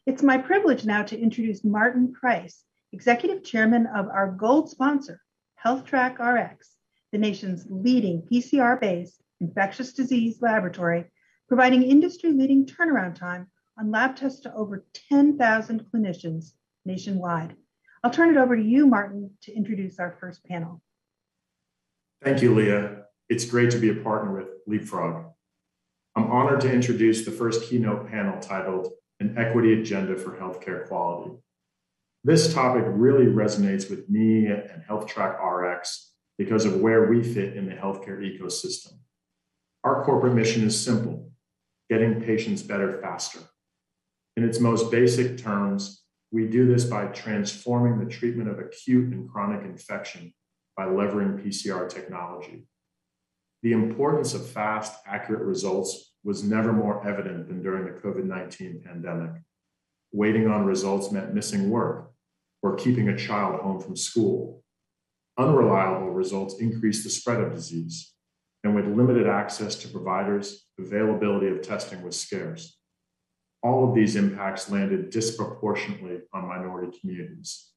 It's my privilege now to introduce Martin Price, Executive Chairman of our gold sponsor, HealthTrack RX, the nation's leading PCR-based infectious disease laboratory, providing industry-leading turnaround time on lab tests to over 10,000 clinicians nationwide. I'll turn it over to you, Martin, to introduce our first panel. Thank you, Leah. It's great to be a partner with Leapfrog. I'm honored to introduce the first keynote panel titled An Equity Agenda for Healthcare Quality. This topic really resonates with me and HealthTrack RX because of where we fit in the healthcare ecosystem. Our corporate mission is simple: getting patients better faster. In its most basic terms, we do this by transforming the treatment of acute and chronic infection by leveraging PCR technology. The importance of fast, accurate results was never more evident than during the COVID-19 pandemic. Waiting on results meant missing work or keeping a child home from school. Unreliable results increased the spread of disease, and with limited access to providers, availability of testing was scarce. All of these impacts landed disproportionately on minority communities.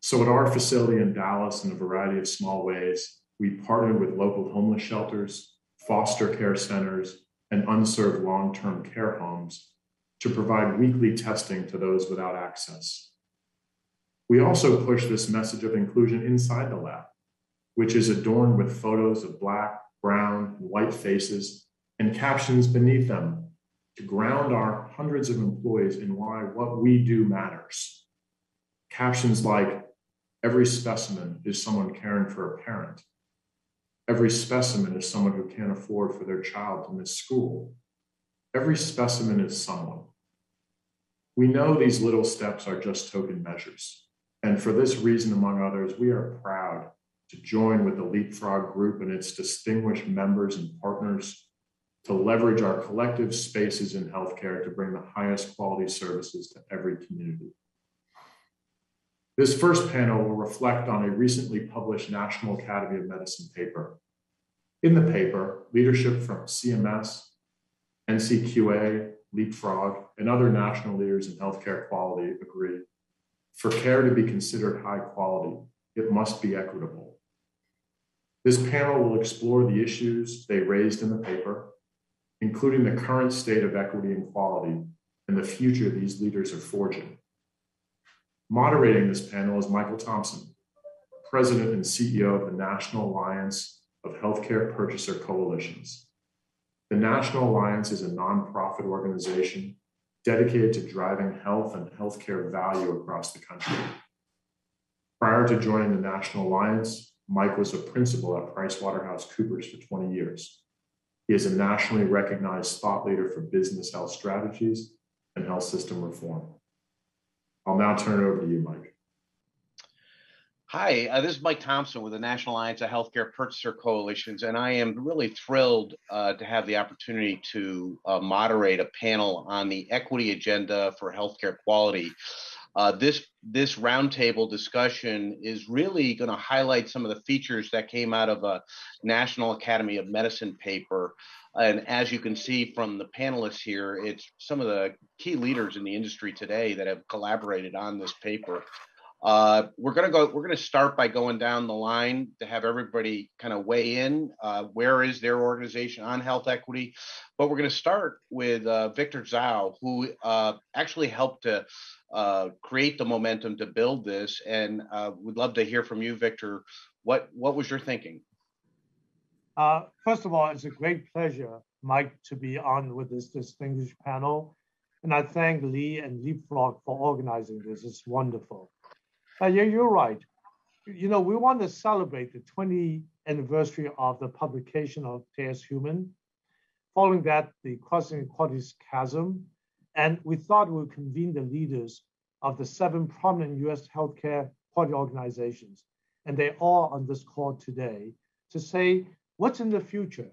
So at our facility in Dallas, in a variety of small ways, we partnered with local homeless shelters, foster care centers, and unserved long-term care homes to provide weekly testing to those without access. We also push this message of inclusion inside the lab, which is adorned with photos of Black, brown, and white faces and captions beneath them to ground our hundreds of employees in why what we do matters. Captions like, every specimen is someone caring for a parent. Every specimen is someone who can't afford for their child to miss school. Every specimen is someone. We know these little steps are just token measures. And for this reason, among others, we are proud to join with the Leapfrog Group and its distinguished members and partners to leverage our collective spaces in healthcare to bring the highest quality services to every community. This first panel will reflect on a recently published National Academy of Medicine paper. In the paper, leadership from CMS, Ncqa, Leapfrog, and other national leaders in healthcare quality agree, for care to be considered high quality, it must be equitable. This panel will explore the issues they raised in the paper, including the current state of equity and quality and the future these leaders are forging. Moderating this panel is Michael Thompson, President and CEO of the National Alliance of Healthcare Purchaser Coalitions. The National Alliance is a nonprofit organization dedicated to driving health and healthcare value across the country. Prior to joining the National Alliance, Mike was a principal at PricewaterhouseCoopers for 20 years. He is a nationally recognized thought leader for business health strategies and health system reform. I'll now turn it over to you, Mike. Hi, this is Mike Thompson with the National Alliance of Healthcare Purchaser Coalitions, and I am really thrilled to have the opportunity to moderate a panel on the equity agenda for healthcare quality. This roundtable discussion is really going to highlight some of the features that came out of a National Academy of Medicine paper. And as you can see from the panelists here, it's some of the key leaders in the industry today that have collaborated on this paper. We're going to start by going down the line to have everybody kind of weigh in. Where is their organization on health equity? But we're going to start with Victor Zhao, who actually helped to create the momentum to build this. And we'd love to hear from you, Victor. What was your thinking? First of all, it's a great pleasure, Mike, to be on with this distinguished panel. And I thank Lee and Leapfrog for organizing this. It's wonderful. Yeah, you're right. You know, we want to celebrate the 20th anniversary of the publication of As Human. Following that, the Crossing Equalities Chasm. And we thought we would convene the leaders of the 7 prominent US healthcare quality organizations. And they're all on this call today to say, what's in the future?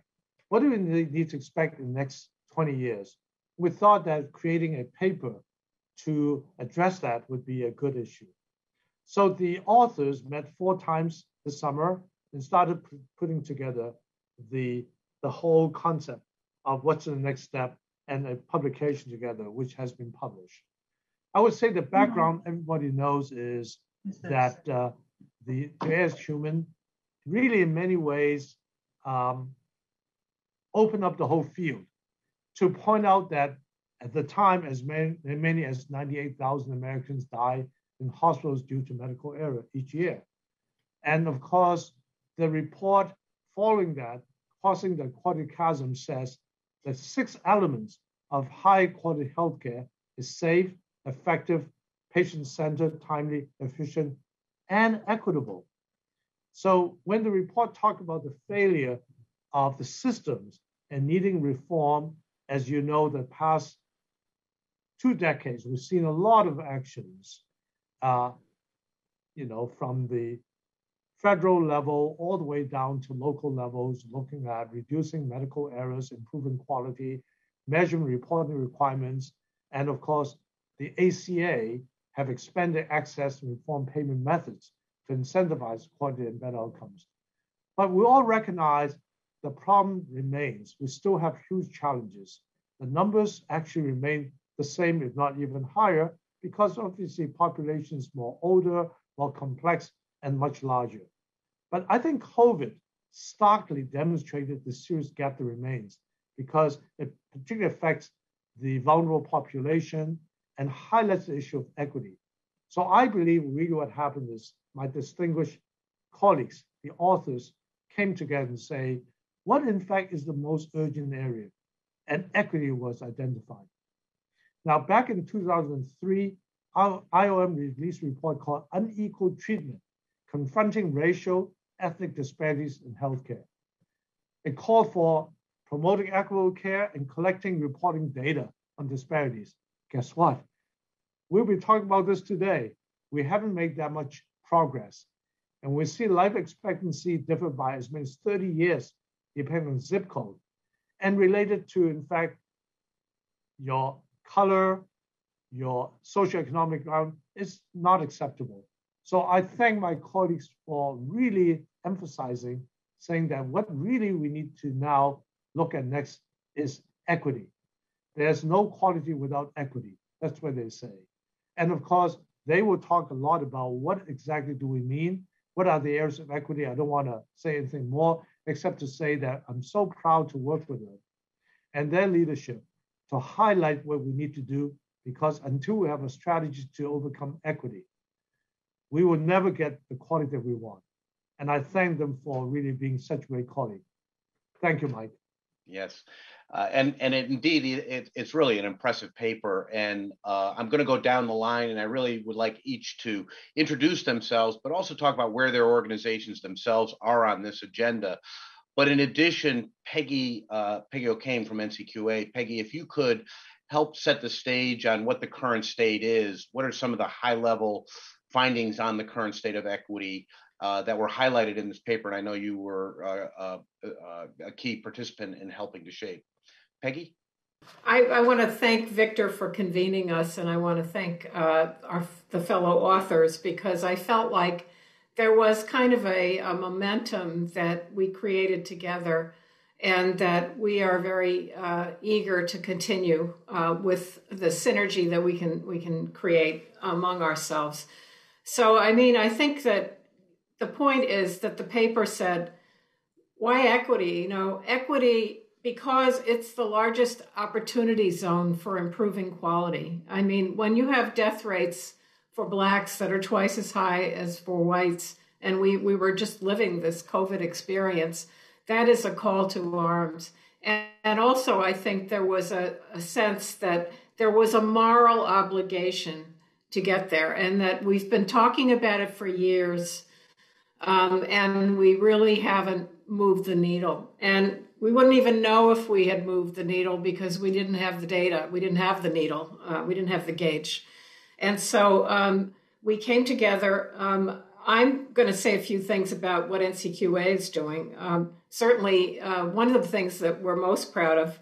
What do we need to expect in the next 20 years? We thought that creating a paper to address that would be a good issue. So the authors met 4 times this summer and started putting together the whole concept of what's the next step and a publication together, which has been published. I would say the background everybody knows is that the as human really in many ways open up the whole field to point out that at the time as many as 98,000 Americans die in hospitals due to medical error each year. And of course, the report following that, Crossing the Quality Chasm, says that 6 elements of high quality healthcare is safe, effective, patient-centered, timely, efficient, and equitable. So when the report talked about the failure of the systems and needing reform, as you know, the past 2 decades, we've seen a lot of actions, from the federal level all the way down to local levels, looking at reducing medical errors, improving quality, measuring reporting requirements, and of course, the ACA have expanded access and reform payment methods to incentivize quality and better outcomes. But we all recognize the problem remains. We still have huge challenges. The numbers actually remain the same, if not even higher, because obviously population is more older, more complex, and much larger. But I think COVID starkly demonstrated the serious gap that remains because it particularly affects the vulnerable population and highlights the issue of equity. So I believe really what happened is my distinguished colleagues, the authors, came together and say, what in fact is the most urgent area? And equity was identified. Now, back in 2003, our IOM released a report called Unequal Treatment, Confronting Racial, Ethnic Disparities in Healthcare. It called for promoting equitable care and collecting reporting data on disparities. Guess what? We'll be talking about this today. We haven't made that much progress. And we see life expectancy differ by as many as 30 years, depending on zip code, and related to, in fact, your color, your socioeconomic ground is not acceptable. So I thank my colleagues for really emphasizing, saying that what really we need to now look at next is equity. There's no quality without equity. That's what they say. And of course, they will talk a lot about what exactly do we mean? What are the areas of equity? I don't want to say anything more, except to say that I'm so proud to work with them and their leadership to highlight what we need to do, because until we have a strategy to overcome equity, we will never get the quality that we want. And I thank them for really being such a great colleague. Thank you, Mike. Yes. It's really an impressive paper. And I'm going to go down the line, and I really would like each to introduce themselves, but also talk about where their organizations themselves are on this agenda. But in addition, Peggy O'Kane from Ncqa. Peggy, if you could help set the stage on what the current state is, what are some of the high-level findings on the current state of equity that were highlighted in this paper? And I know you were a key participant in helping to shape. Peggy? I want to thank Victor for convening us, and I want to thank the fellow authors, because I felt like there was kind of a momentum that we created together, and that we are very eager to continue with the synergy that we can create among ourselves. So, I mean, I think that the point is that the paper said, why equity? You know, equity, because it's the largest opportunity zone for improving quality. I mean, when you have death rates for Blacks that are twice as high as for whites, and we were just living this COVID experience, that is a call to arms. And also, I think there was a sense that there was a moral obligation to get there, and that we've been talking about it for years, and we really haven't moved the needle. And we wouldn't even know if we had moved the needle because we didn't have the data. We didn't have the needle. We didn't have the gauge. And so we came together. I'm going to say a few things about what Ncqa is doing. Certainly, one of the things that we're most proud of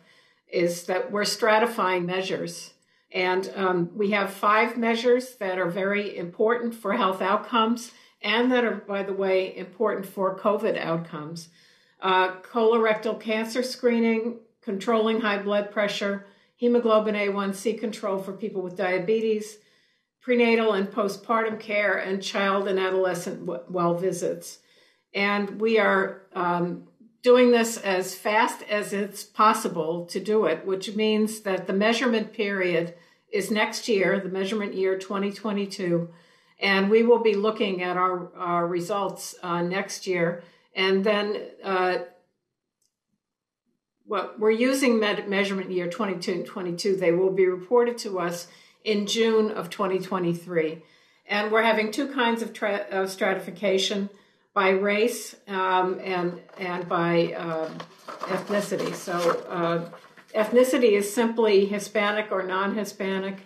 is that we're stratifying measures. And we have 5 measures that are very important for health outcomes and that are, by the way, important for COVID outcomes. Colorectal cancer screening, controlling high blood pressure, hemoglobin A1C control for people with diabetes, prenatal and postpartum care, and child and adolescent well visits. And we are doing this as fast as it's possible to do it, which means that the measurement period is next year, the measurement year 2022. And we will be looking at our results next year. And then we're using measurement year 22. They will be reported to us in June of 2023. And we're having two kinds of stratification, by race and by ethnicity. So ethnicity is simply Hispanic or non-Hispanic,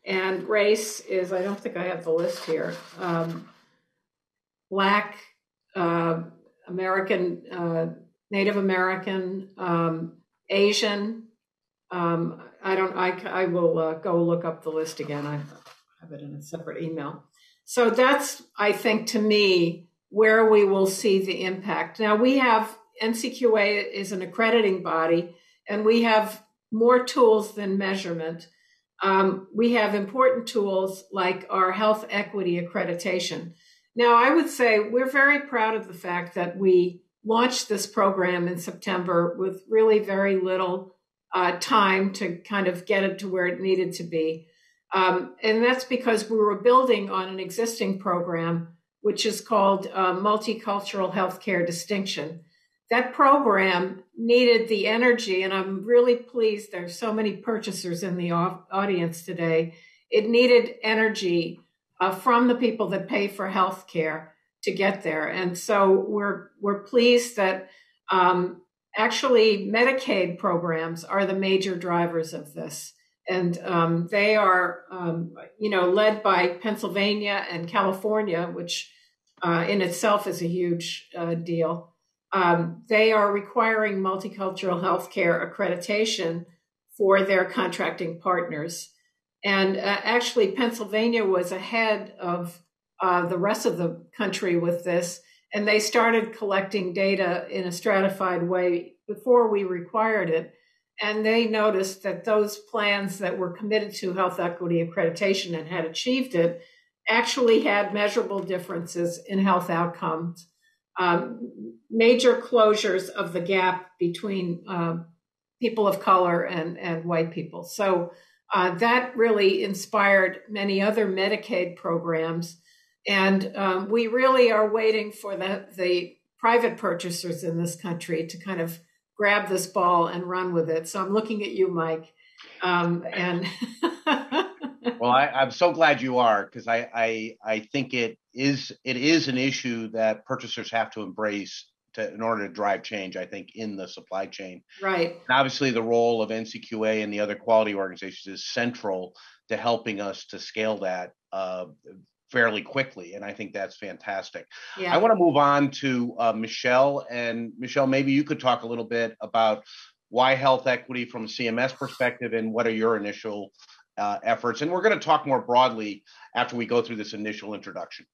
and race is, I don't think I have the list here, Black, American, Native American, Asian. I will go look up the list again. I have it in a separate email. So that's, I think, to me, where we will see the impact. Now, we have, Ncqa is an accrediting body, and we have more tools than measurement. We have important tools like our health equity accreditation. Now, I would say we're very proud of the fact that we launched this program in September with really very little time to kind of get it to where it needed to be. And that's because we were building on an existing program, which is called Multicultural Healthcare Distinction. That program needed the energy, and I'm really pleased there's so many purchasers in the audience today. It needed energy from the people that pay for healthcare to get there. And so we're pleased that actually Medicaid programs are the major drivers of this. And they are, led by Pennsylvania and California, which in itself is a huge deal. They are requiring multicultural healthcare accreditation for their contracting partners. And actually, Pennsylvania was ahead of the rest of the country with this. And they started collecting data in a stratified way before we required it. And they noticed that those plans that were committed to health equity accreditation and had achieved it actually had measurable differences in health outcomes, major closures of the gap between people of color and white people. So that really inspired many other Medicaid programs. And we really are waiting for the private purchasers in this country to kind of grab this ball and run with it. So I'm looking at you, Mike. Well, I'm so glad you are, because I think it is an issue that purchasers have to embrace in order to drive change, I think, in the supply chain. Right. And obviously, the role of Ncqa and the other quality organizations is central to helping us to scale that fairly quickly. And I think that's fantastic. Yeah. I want to move on to Michelle. And Michelle, maybe you could talk a little bit about why health equity from a CMS perspective, and what are your initial efforts. And we're going to talk more broadly after we go through this initial introduction.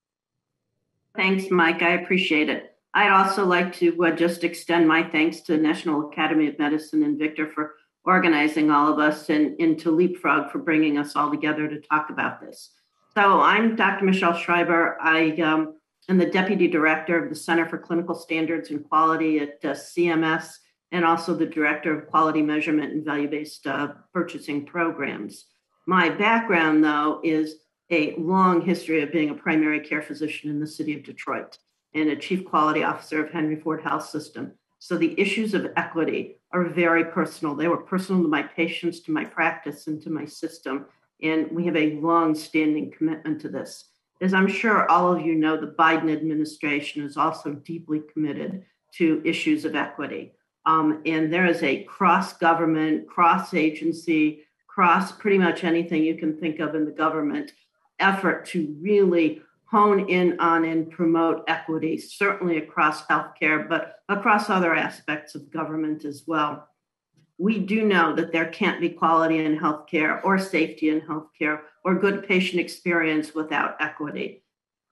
Thanks, Mike. I appreciate it. I'd also like to just extend my thanks to the National Academy of Medicine and Victor for organizing all of us, and to Leapfrog for bringing us all together to talk about this. So I'm Dr. Michelle Schreiber. I am the Deputy Director of the Center for Clinical Standards and Quality at CMS, and also the Director of Quality Measurement and Value-Based Purchasing Programs. My background, though, is a long history of being a primary care physician in the city of Detroit and a chief quality officer of Henry Ford Health System. So the issues of equity are very personal. They were personal to my patients, to my practice, and to my system. And we have a long-standing commitment to this. As I'm sure all of you know, the Biden administration is also deeply committed to issues of equity. And there is a cross-government, cross-agency, cross pretty much anything you can think of in the government effort to really hone in on and promote equity, certainly across healthcare, but across other aspects of government as well. We do know that there can't be quality in healthcare or safety in healthcare or good patient experience without equity.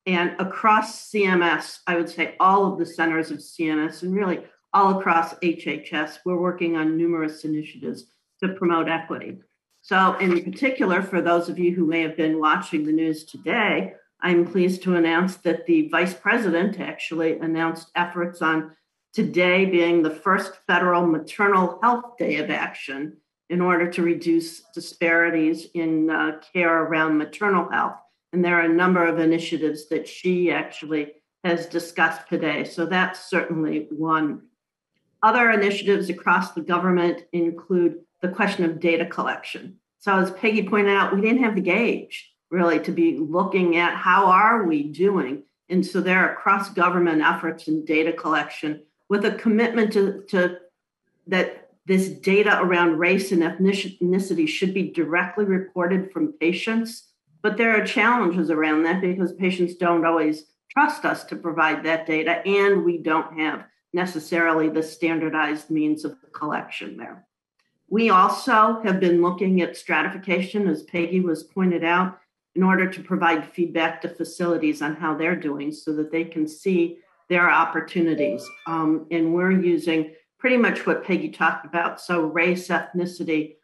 And across CMS, I would say all of the centers of CMS and really all across HHS, we're working on numerous initiatives to promote equity. So in particular, for those of you who may have been watching the news today, I'm pleased to announce that the Vice President actually announced efforts on today being the first federal maternal health day of action in order to reduce disparities in care around maternal health. And there are a number of initiatives that she actually has discussed today. So that's certainly one. Other initiatives across the government include the question of data collection. So as Peggy pointed out, we didn't have the gauge really to be looking at how are we doing. And so there are cross-government efforts in data collection with a commitment to that this data around race and ethnicity should be directly reported from patients. But there are challenges around that because patients don't always trust us to provide that data, and we don't have necessarily the standardized means of collection there. We also have been looking at stratification, as Peggy was pointed out, in order to provide feedback to facilities on how they're doing so that they can see their opportunities. And we're using pretty much what Peggy talked about, so race, ethnicity,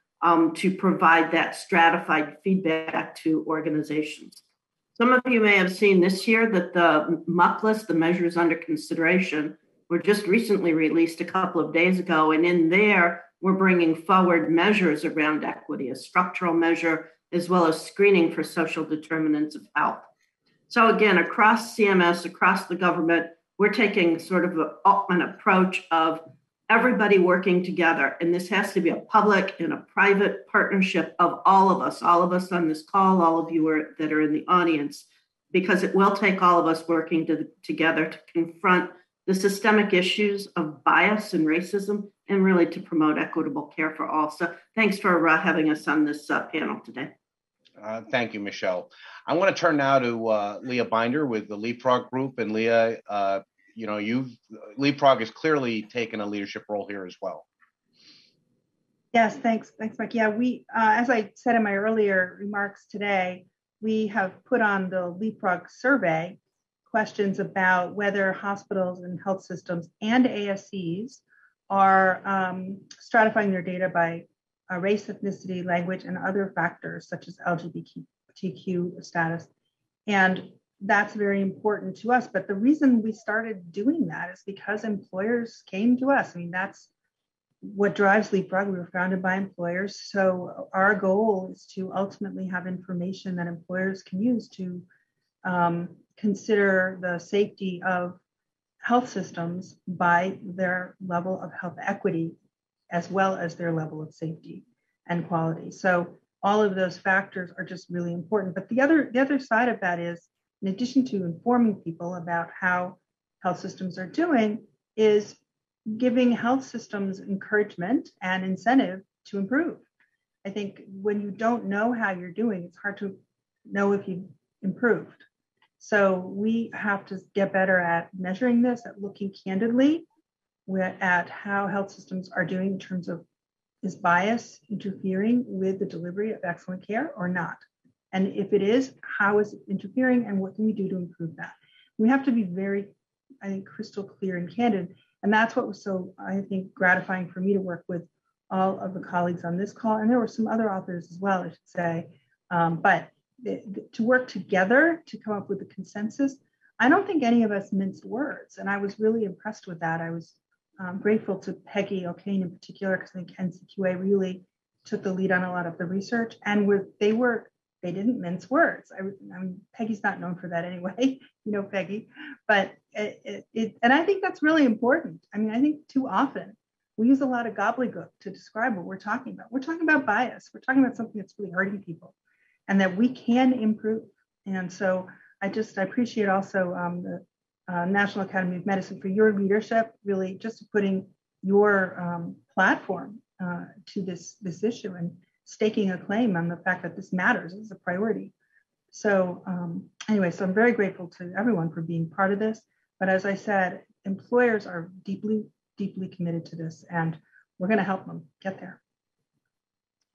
to provide that stratified feedback to organizations. Some of you may have seen this year that the MUC list, the measures under consideration, were just recently released a couple of days ago. And in there, we're bringing forward measures around equity, a structural measure, as well as screening for social determinants of health. So again, across CMS, across the government, we're taking sort of an approach of everybody working together. And this has to be a public and a private partnership of all of us on this call, all of you that are in the audience, because it will take all of us working together to confront the systemic issues of bias and racism and really to promote equitable care for all. So thanks for having us on this panel today. Thank you, Michelle. I want to turn now to Leah Binder with the Leapfrog Group. And Leah, Leapfrog has clearly taken a leadership role here as well. Yes, thanks, Mike. Yeah, we, as I said in my earlier remarks today, we have put on the Leapfrog survey questions about whether hospitals and health systems and ASCs are stratifying their data by race, ethnicity, language, and other factors such as LGBTQ status. And that's very important to us. But the reason we started doing that is because employers came to us. I mean, that's what drives Leapfrog. We were founded by employers. So our goal is to ultimately have information that employers can use to consider the safety of health systems by their level of health equity, as well as their level of safety and quality. So all of those factors are just really important. But the other side of that is, in addition to informing people about how health systems are doing, is giving health systems encouragement and incentive to improve. I think when you don't know how you're doing, it's hard to know if you've improved. So we have to get better at measuring this, at looking candidly at how health systems are doing in terms of, is bias interfering with the delivery of excellent care or not? And if it is, how is it interfering and what can we do to improve that? We have to be very, I think, crystal clear and candid. And that's what was so, I think, gratifying for me to work with all of the colleagues on this call. And there were some other authors as well, I should say. But to work together to come up with a consensus, I don't think any of us minced words. And I was really impressed with that. I was grateful to Peggy O'Kane in particular, because I think Ncqa really took the lead on a lot of the research. And they didn't mince words. I mean, Peggy's not known for that anyway, Peggy. But and I think that's really important. I mean, I think too often we use a lot of gobbledygook to describe what we're talking about. We're talking about bias. We're talking about something that's really hurting people, and that we can improve. And so I appreciate also the National Academy of Medicine for your leadership, really just putting your platform to this issue and staking a claim on the fact that this matters as a priority. So anyway, so I'm very grateful to everyone for being part of this. But as I said, employers are deeply, deeply committed to this, and we're going to help them get there.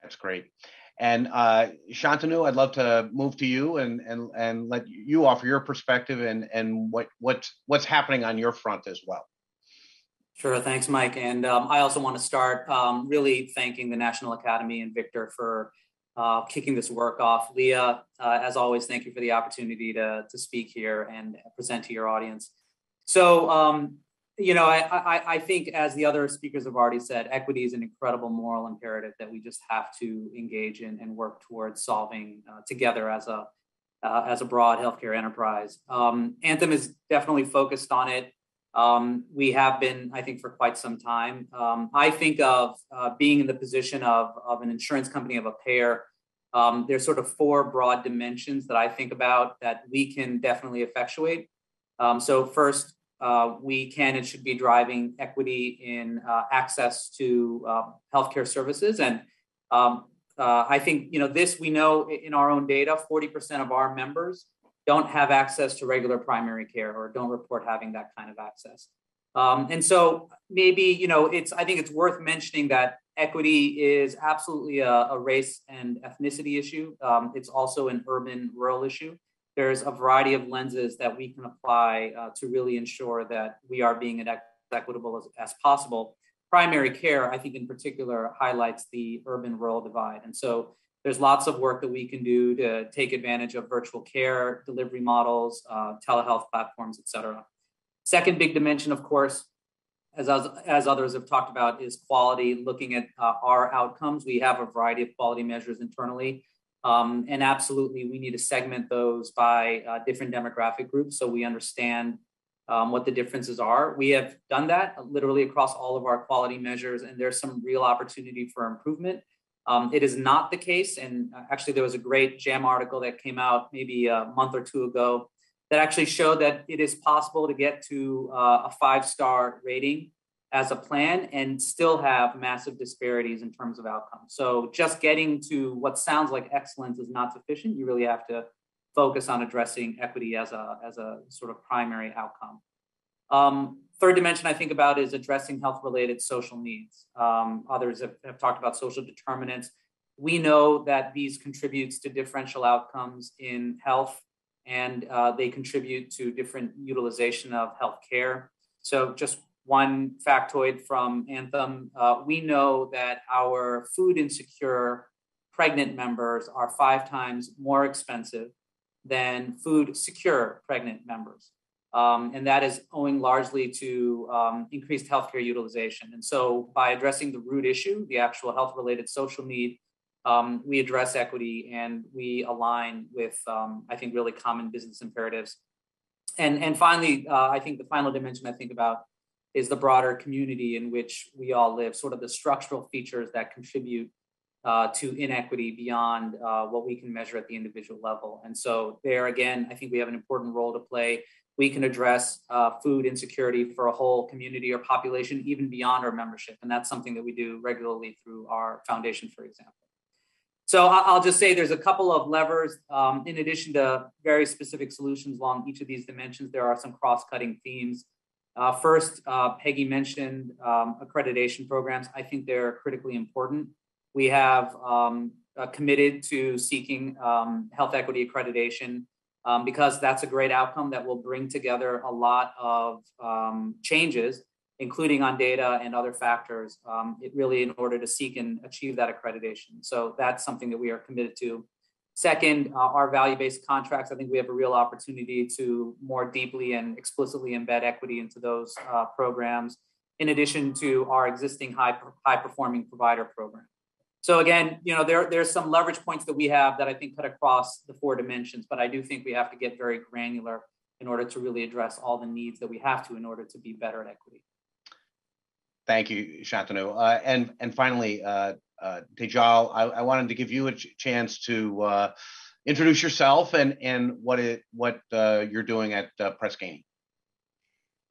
That's great. And Shantanu, I'd love to move to you and let you offer your perspective and what's happening on your front as well. Sure, thanks, Mike. And I also want to start really thanking the National Academy and Victor for kicking this work off. Leah, as always, thank you for the opportunity to speak here and present to your audience. So, I think, as the other speakers have already said, equity is an incredible moral imperative that we just have to engage in and work towards solving together as a broad healthcare enterprise. Anthem is definitely focused on it. We have been, I think, for quite some time. I think of being in the position of an insurance company, of a payer. There's sort of four broad dimensions that I think about that we can definitely effectuate. So first, we can and should be driving equity in access to healthcare services. And I think, this we know in our own data, 40% of our members don't have access to regular primary care or don't report having that kind of access. And so maybe, I think it's worth mentioning that equity is absolutely a race and ethnicity issue. It's also an urban-rural issue. There's a variety of lenses that we can apply to really ensure that we are being as equitable as possible. Primary care, I think in particular, highlights the urban-rural divide. And so there's lots of work that we can do to take advantage of virtual care, delivery models, telehealth platforms, et cetera. Second big dimension, of course, as others have talked about, is quality, looking at our outcomes. We have a variety of quality measures internally. And absolutely, we need to segment those by different demographic groups so we understand what the differences are. We have done that literally across all of our quality measures, and there's some real opportunity for improvement. It is not the case, and actually there was a great JAM article that came out maybe a month or two ago that actually showed that it is possible to get to a 5-star rating as a plan and still have massive disparities in terms of outcomes. So just getting to what sounds like excellence is not sufficient. You really have to focus on addressing equity as a sort of primary outcome. Third dimension I think about is addressing health-related social needs. Others have talked about social determinants. We know that these contributes to differential outcomes in health, and they contribute to different utilization of healthcare. So just one factoid from Anthem, we know that our food insecure pregnant members are 5 times more expensive than food secure pregnant members. And that is owing largely to increased healthcare utilization. And so by addressing the root issue, the actual health-related social need, we address equity and we align with, I think, really common business imperatives. And finally, I think the final dimension I think about is the broader community in which we all live, sort of the structural features that contribute to inequity beyond what we can measure at the individual level. And so there, again, I think we have an important role to play. We can address food insecurity for a whole community or population, even beyond our membership. And that's something that we do regularly through our foundation, for example. So I'll just say there's a couple of levers. In addition to very specific solutions along each of these dimensions, there are some cross-cutting themes. First, Peggy mentioned accreditation programs. I think they're critically important. We have committed to seeking health equity accreditation because that's a great outcome that will bring together a lot of changes, including on data and other factors, in order to seek and achieve that accreditation. So that's something that we are committed to. Second, our value-based contracts, I think we have a real opportunity to more deeply and explicitly embed equity into those programs, in addition to our existing high-performing provider program. So again, there's some leverage points that we have that I think cut across the 4 dimensions, but I do think we have to get very granular in order to really address all the needs that we have to in order to be better at equity. Thank you, Shantanu. And finally, Tejal, I wanted to give you a chance to introduce yourself and what you're doing at Press Ganey.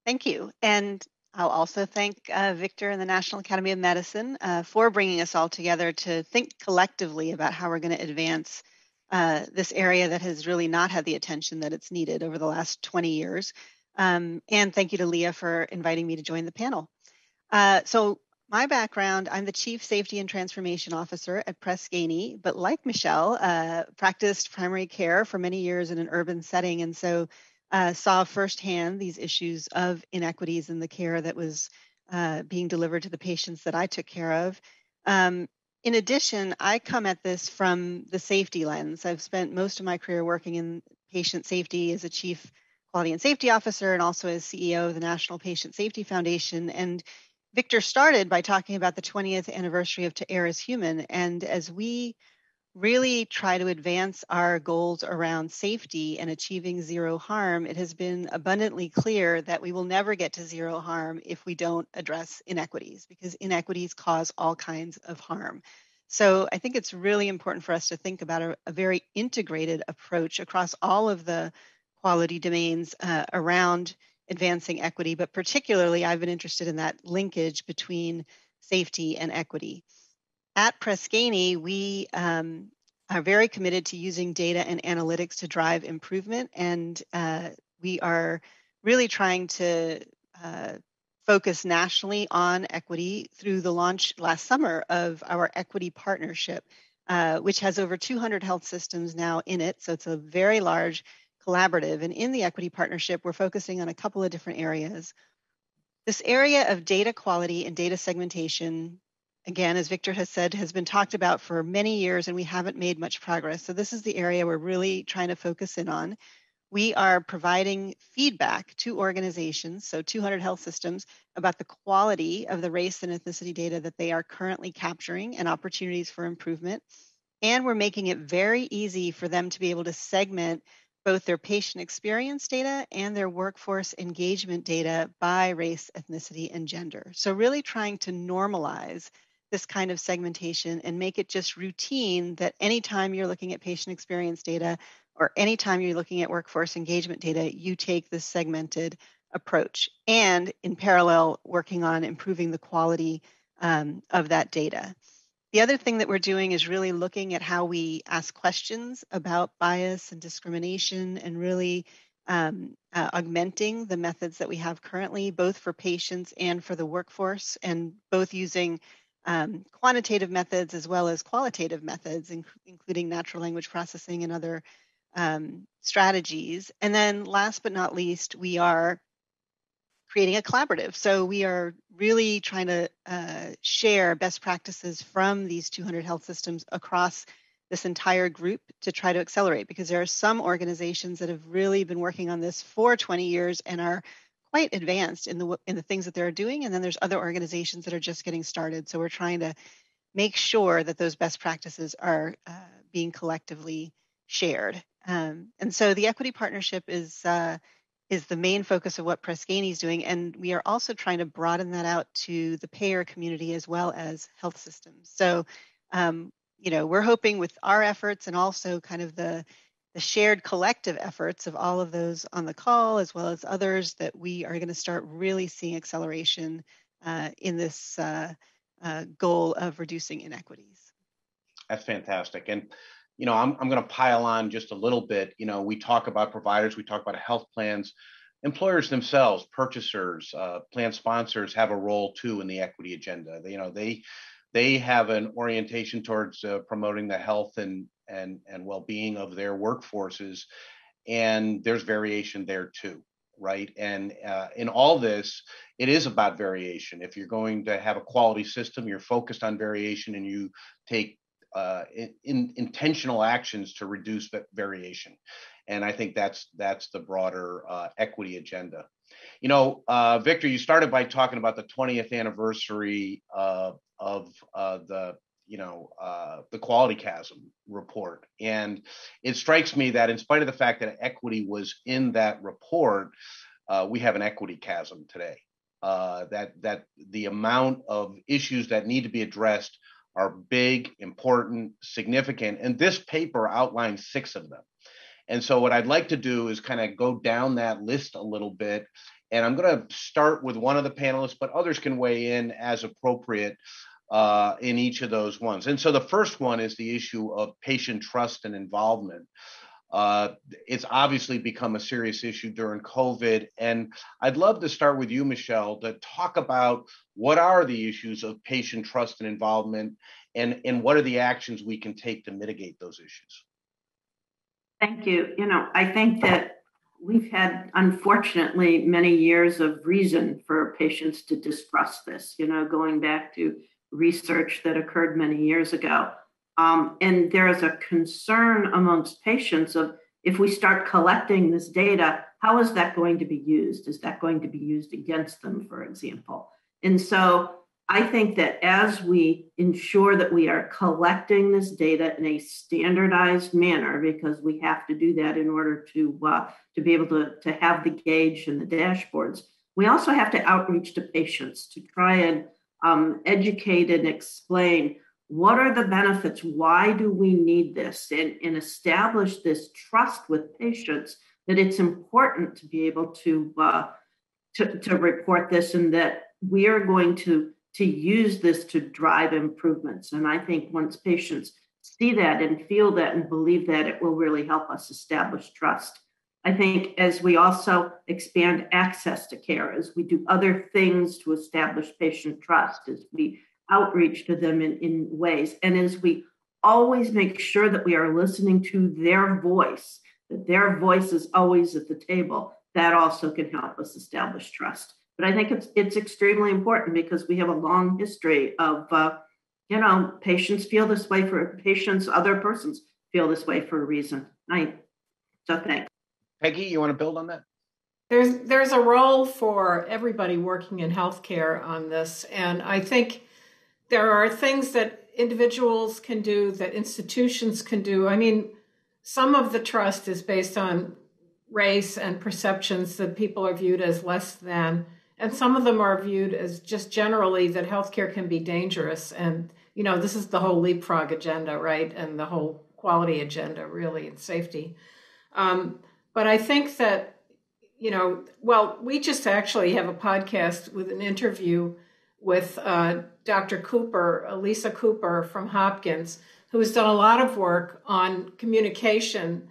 Thank you. And I'll also thank Victor and the National Academy of Medicine for bringing us all together to think collectively about how we're going to advance this area that has really not had the attention that it's needed over the last 20 years. And thank you to Leah for inviting me to join the panel. So my background, I'm the Chief Safety and Transformation Officer at Press Ganey, but like Michelle, practiced primary care for many years in an urban setting, and so saw firsthand these issues of inequities in the care that was being delivered to the patients that I took care of. In addition, I come at this from the safety lens. I've spent most of my career working in patient safety as a chief quality and safety officer and also as CEO of the National Patient Safety Foundation. And Victor started by talking about the 20th anniversary of To Err is Human. And as we really try to advance our goals around safety and achieving zero harm, it has been abundantly clear that we will never get to zero harm if we don't address inequities, because inequities cause all kinds of harm. So I think it's really important for us to think about a very integrated approach across all of the quality domains around advancing equity, but particularly I've been interested in that linkage between safety and equity. At Press Ganey, we are very committed to using data and analytics to drive improvement, and we are really trying to focus nationally on equity through the launch last summer of our equity partnership, which has over 200 health systems now in it. So it's a very large collaborative. And in the equity partnership, we're focusing on a couple of different areas. This area of data quality and data segmentation, again, as Victor has said, has been talked about for many years, and we haven't made much progress. So this is the area we're really trying to focus in on. We are providing feedback to organizations, so 200 health systems, about the quality of the race and ethnicity data that they are currently capturing and opportunities for improvement. And we're making it very easy for them to be able to segment both their patient experience data and their workforce engagement data by race, ethnicity, and gender. So really trying to normalize this kind of segmentation and make it just routine that anytime you're looking at patient experience data or anytime you're looking at workforce engagement data, you take this segmented approach. And in parallel, working on improving the quality of that data. The other thing that we're doing is really looking at how we ask questions about bias and discrimination and really augmenting the methods that we have currently, both for patients and for the workforce, and both using quantitative methods as well as qualitative methods, including natural language processing and other strategies. And then last but not least, we are creating a collaborative. So we are really trying to share best practices from these 200 health systems across this entire group to try to accelerate, because there are some organizations that have really been working on this for 20 years and are quite advanced in the things that they're doing. And then there's other organizations that are just getting started. So we're trying to make sure that those best practices are being collectively shared. And so the equity partnership is the main focus of what Press Ganey is doing. And we are also trying to broaden that out to the payer community as well as health systems. So, we're hoping with our efforts and also kind of the shared collective efforts of all of those on the call, as well as others, that we are going to start really seeing acceleration in this goal of reducing inequities. That's fantastic. And I'm going to pile on just a little bit. We talk about providers, we talk about health plans, employers themselves, purchasers, plan sponsors have a role too in the equity agenda. They have an orientation towards promoting the health and well-being of their workforces, and there's variation there too, right? And in all this, it is about variation. If you're going to have a quality system, you're focused on variation and you take intentional actions to reduce that variation. And I think that's the broader equity agenda. Victor, you started by talking about the 20th anniversary of the quality chasm report. And it strikes me that in spite of the fact that equity was in that report, we have an equity chasm today. That the amount of issues that need to be addressed are big, important, significant, and this paper outlines 6 of them. And so what I'd like to do is kind of go down that list a little bit, and I'm going to start with one of the panelists, but others can weigh in as appropriate in each of those ones. And so the first one is the issue of patient trust and involvement. It's obviously become a serious issue during COVID. And I'd love to start with you, Michelle, to talk about what are the issues of patient trust and involvement, and what are the actions we can take to mitigate those issues. Thank you. I think that we've had, unfortunately, many years of reason for patients to distrust this, going back to research that occurred many years ago. And there is a concern amongst patients of, if we start collecting this data, how is that going to be used? Is that going to be used against them, for example? And so I think that as we ensure that we are collecting this data in a standardized manner, because we have to do that in order to be able to have the gauge and the dashboards, we also have to outreach to patients to try and educate and explain what are the benefits, why do we need this, and establish this trust with patients that it's important to be able to report this, and that we are going to use this to drive improvements. And I think once patients see that and feel that and believe that, it will really help us establish trust. I think as we also expand access to care, as we do other things to establish patient trust, as we outreach to them in ways, and as we always make sure that we are listening to their voice, that their voice is always at the table, that also can help us establish trust. But I think it's extremely important, because we have a long history of, patients feel this way for patients, other persons feel this way for a reason. So thanks. Peggy, you want to build on that? There's a role for everybody working in healthcare on this. And I think there are things that individuals can do, that institutions can do. I mean, some of the trust is based on race and perceptions that people are viewed as less than. And some of them are viewed as just generally that healthcare can be dangerous. And, this is the whole Leapfrog agenda, right? And the whole quality agenda, really, and safety. But I think that, we just actually have a podcast with an interview with Dr. Cooper, Lisa Cooper from Hopkins, who has done a lot of work on communication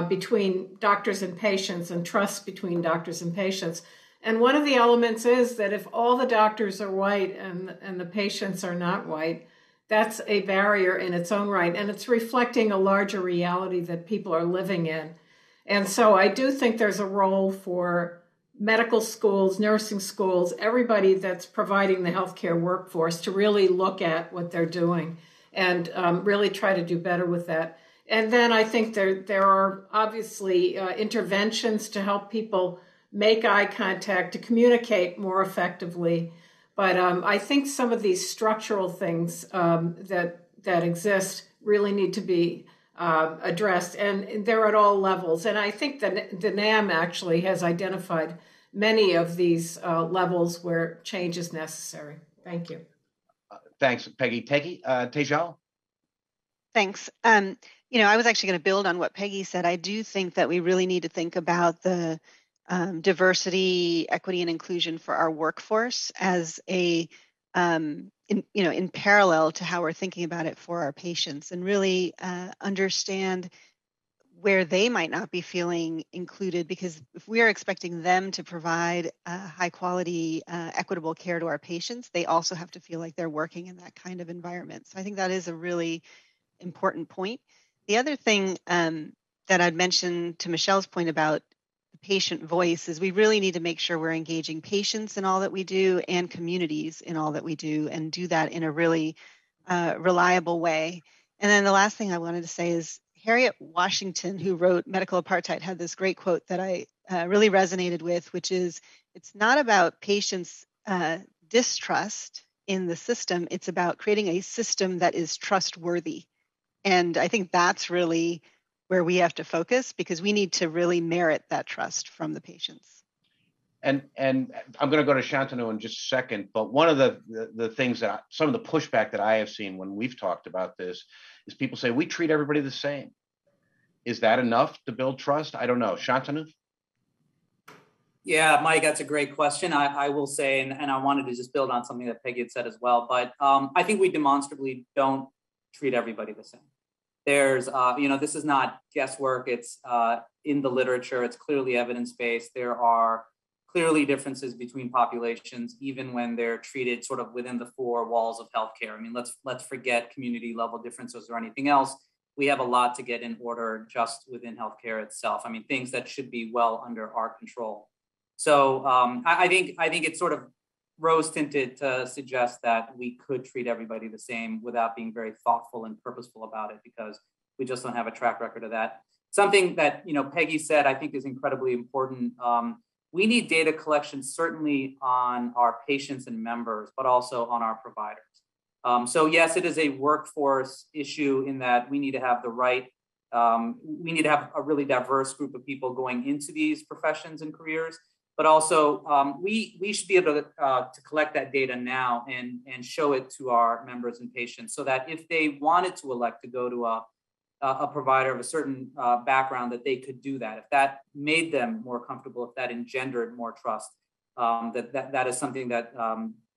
between doctors and patients and trust between doctors and patients. And one of the elements is that if all the doctors are white and the patients are not white, that's a barrier in its own right. And it's reflecting a larger reality that people are living in. And so I do think there's a role for medical schools, nursing schools, everybody that's providing the healthcare workforce to really look at what they're doing and really try to do better with that. And then I think there are obviously interventions to help people make eye contact, to communicate more effectively. But I think some of these structural things that exist really need to be addressed, and they're at all levels. And I think that the NAM actually has identified many of these levels where change is necessary. Thank you. Thanks, Peggy. Tejal? Thanks. I was actually going to build on what Peggy said. I do think that we really need to think about the diversity, equity, and inclusion for our workforce as in parallel to how we're thinking about it for our patients, and really understand where they might not be feeling included, because if we are expecting them to provide high quality, equitable care to our patients, they also have to feel like they're working in that kind of environment. So I think that is a really important point. The other thing that I'd mention to Michelle's point about the patient voice is we really need to make sure we're engaging patients in all that we do and communities in all that we do, and do that in a really reliable way. And then the last thing I wanted to say is Harriet Washington, who wrote Medical Apartheid, had this great quote that I really resonated with, which is, it's not about patients' distrust in the system, it's about creating a system that is trustworthy. And I think that's really where we have to focus, because we need to really merit that trust from the patients. And I'm going to go to Shantanu in just a second, but one of the things that some of the pushback that I have seen when we've talked about this is people say, we treat everybody the same. Is that enough to build trust? I don't know. Shantanu? Yeah, Mike, that's a great question. I will say, and I wanted to just build on something that Peggy had said as well, but I think we demonstrably don't treat everybody the same. There's, this is not guesswork. It's in the literature. It's clearly evidence-based. There are clearly differences between populations, even when they're treated sort of within the four walls of healthcare. I mean, let's forget community level differences or anything else. We have a lot to get in order just within healthcare itself. I mean, things that should be well under our control. So I think it's sort of rose-tinted to suggest that we could treat everybody the same without being very thoughtful and purposeful about it, because we just don't have a track record of that. Something that Peggy said I think is incredibly important. We need data collection certainly on our patients and members, but also on our providers. So yes, it is a workforce issue in that we need to have the right, we need to have a really diverse group of people going into these professions and careers, but also we should be able to collect that data now and show it to our members and patients so that if they wanted to elect to go to a provider of a certain background, that they could do that. If that made them more comfortable, if that engendered more trust, that is something that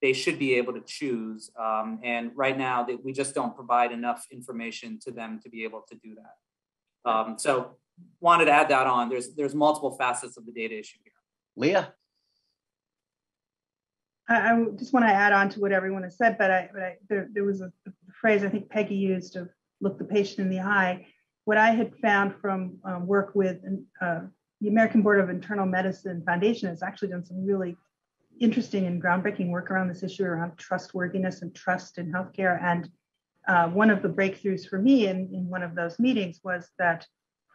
they should be able to choose. And right now, we just don't provide enough information to them to be able to do that. So wanted to add that on. There's multiple facets of the data issue here. Leah? I just want to add on to what everyone has said, but there was a phrase I think Peggy used of look the patient in the eye. What I had found from work with the American Board of Internal Medicine Foundation has actually done some really interesting and groundbreaking work around this issue around trustworthiness and trust in healthcare. And one of the breakthroughs for me in one of those meetings was that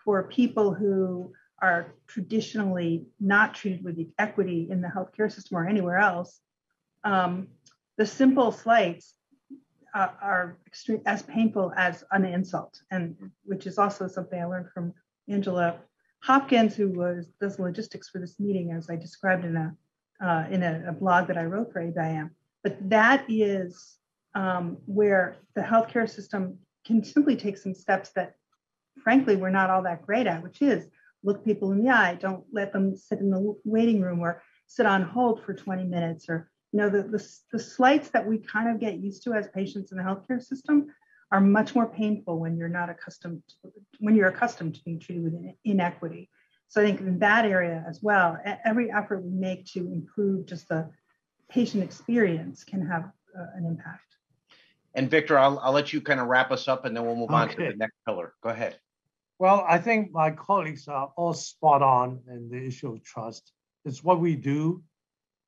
for people who are traditionally not treated with equity in the healthcare system or anywhere else, the simple slights are as painful as an insult, and which is also something I learned from Angela Hopkins, who does logistics for this meeting, as I described in a blog that I wrote for ABIM. But that is where the healthcare system can simply take some steps that, frankly, we're not all that great at, which is look people in the eye, don't let them sit in the waiting room or sit on hold for 20 minutes, or the slights that we kind of get used to as patients in the healthcare system are much more painful when you're accustomed to being treated with inequity. So I think in that area as well, every effort we make to improve just the patient experience can have an impact. And Victor, I'll let you kind of wrap us up and then we'll move on to the next pillar. Go ahead. Well, I think my colleagues are all spot on in the issue of trust. It's what we do,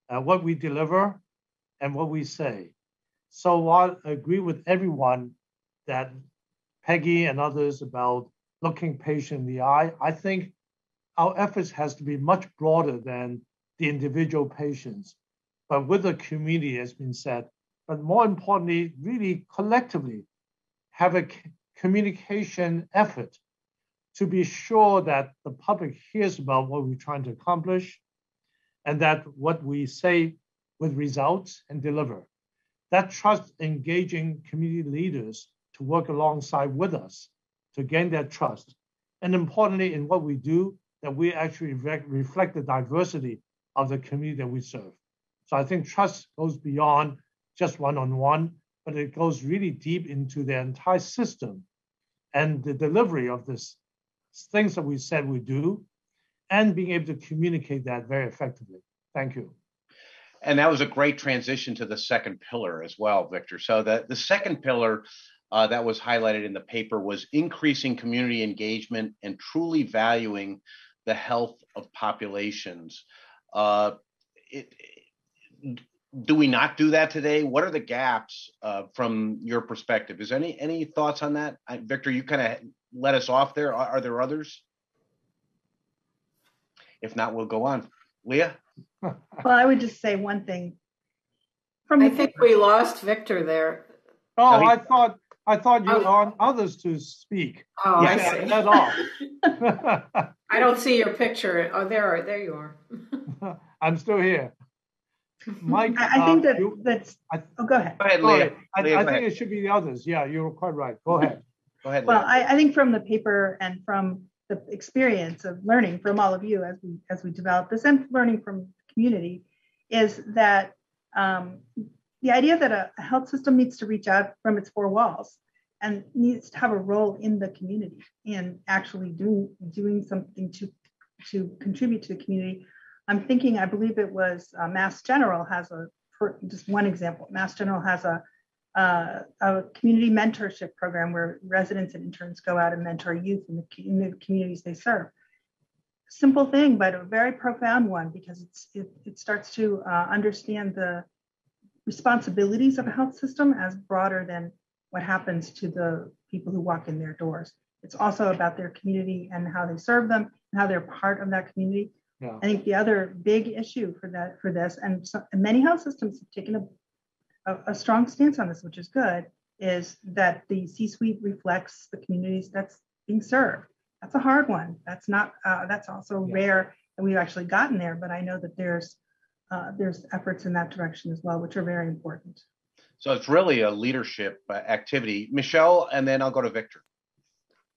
what we deliver, and what we say. So I agree with everyone that Peggy and others about looking patient in the eye. I think our efforts has to be much broader than the individual patients, but with the community, has been said. But more importantly, really collectively have a communication effort to be sure that the public hears about what we're trying to accomplish and that what we say with results and deliver. That trust engaging community leaders to work alongside with us to gain that trust. And importantly, in what we do, that we actually reflect the diversity of the community that we serve. So I think trust goes beyond just one-on-one, but it goes really deep into the entire system and the delivery of this things that we said we do, and being able to communicate that very effectively. Thank you. And that was a great transition to the second pillar as well, Victor. So the second pillar that was highlighted in the paper was increasing community engagement and truly valuing the health of populations. Do we not do that today? What are the gaps from your perspective? Is any thoughts on that? Victor, you kind of let us off there. Are there others? If not, we'll go on. Leah? Well, I would just say one thing. I think we lost Victor there. Oh, no, I thought you want others to speak. Oh, I see. That off. I don't see your picture. Oh, there you are. I'm still here. Mike, I think that's. Go ahead. Go ahead, Leah. I think it should be the others. Yeah, you're quite right. Go ahead. Go ahead. Well, I think from the paper and from the experience of learning from all of you as we develop this and learning from the community is that the idea that a health system needs to reach out from its four walls and needs to have a role in the community and actually doing something to contribute to the community. I'm thinking, I believe it was Mass General has just one example. Mass General has a community mentorship program where residents and interns go out and mentor youth in the communities they serve. Simple thing, but a very profound one because it starts to understand the responsibilities of a health system as broader than what happens to the people who walk in their doors. It's also about their community and how they serve them and how they're part of that community. Yeah. I think the other big issue for this, and many health systems have taken a strong stance on this, which is good, is that the C-suite reflects the communities that's being served. That's a hard one. That's not. That's also rare, and we've actually gotten there. But I know that there's efforts in that direction as well, which are very important. So it's really a leadership activity. Michelle, and then I'll go to Victor.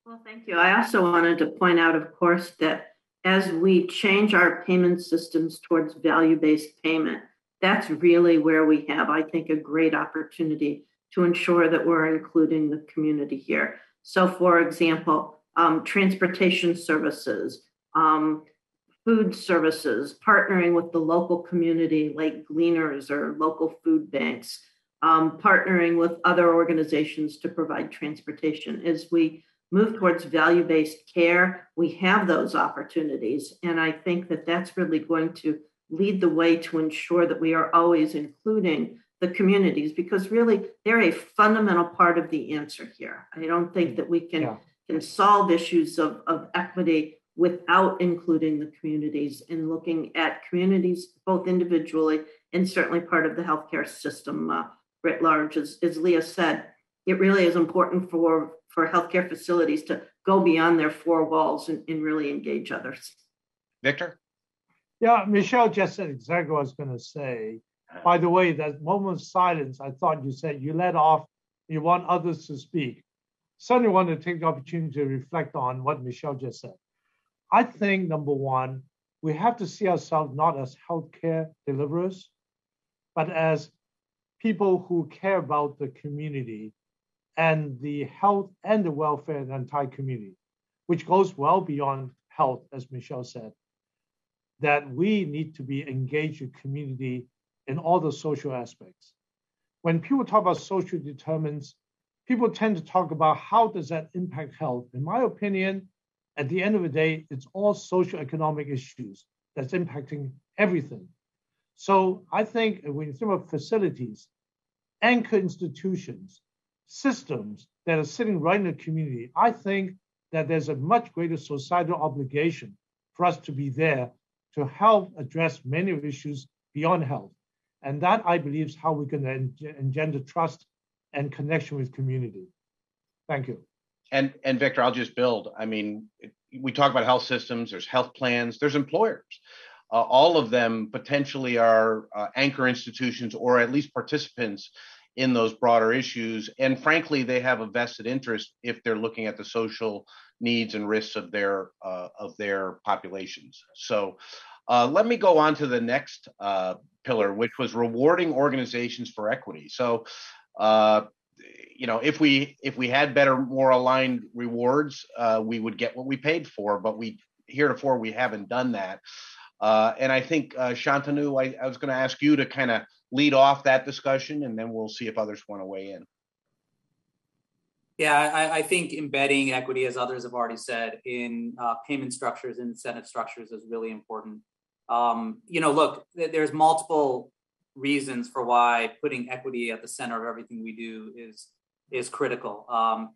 Well, thank you. I also wanted to point out, of course, that as we change our payment systems towards value-based payment, that's really where we have, I think, a great opportunity to ensure that we're including the community here. So, for example, transportation services, food services, partnering with the local community like gleaners or local food banks, partnering with other organizations to provide transportation. As we move towards value-based care, we have those opportunities. And I think that that's really going to lead the way to ensure that we are always including the communities, because really they're a fundamental part of the answer here. I don't think that we can solve issues of equity without including the communities and looking at communities both individually and certainly part of the healthcare system writ large. As Leah said, it really is important for healthcare facilities to go beyond their four walls and really engage others. Victor? Yeah, Michelle just said exactly what I was going to say. By the way, that moment of silence, I thought you said you let off, you want others to speak. Certainly want to take the opportunity to reflect on what Michelle just said. I think, number one, we have to see ourselves not as healthcare deliverers, but as people who care about the community and the health and the welfare of the entire community, which goes well beyond health, as Michelle said, that we need to be engaged with community in all the social aspects. When people talk about social determinants, people tend to talk about how does that impact health. In my opinion, at the end of the day, it's all social economic issues that's impacting everything. So I think when you think of facilities, anchor institutions, systems that are sitting right in the community, I think that there's a much greater societal obligation for us to be there to help address many of the issues beyond health. And that, I believe, is how we're going to engender trust and connection with community. Thank you. And Victor, I'll just build. I mean, we talk about health systems, there's health plans, there's employers. All of them potentially are anchor institutions or at least participants in those broader issues. And frankly, they have a vested interest if they're looking at the social needs and risks of their populations. So let me go on to the next pillar, which was rewarding organizations for equity. So if we had better, more aligned rewards, we would get what we paid for, but heretofore we haven't done that. And I think, Shantanu, I was going to ask you to kind of lead off that discussion, and then we'll see if others want to weigh in. Yeah, I think embedding equity, as others have already said, in payment structures and incentive structures is really important. Look, there's multiple reasons for why putting equity at the center of everything we do is critical.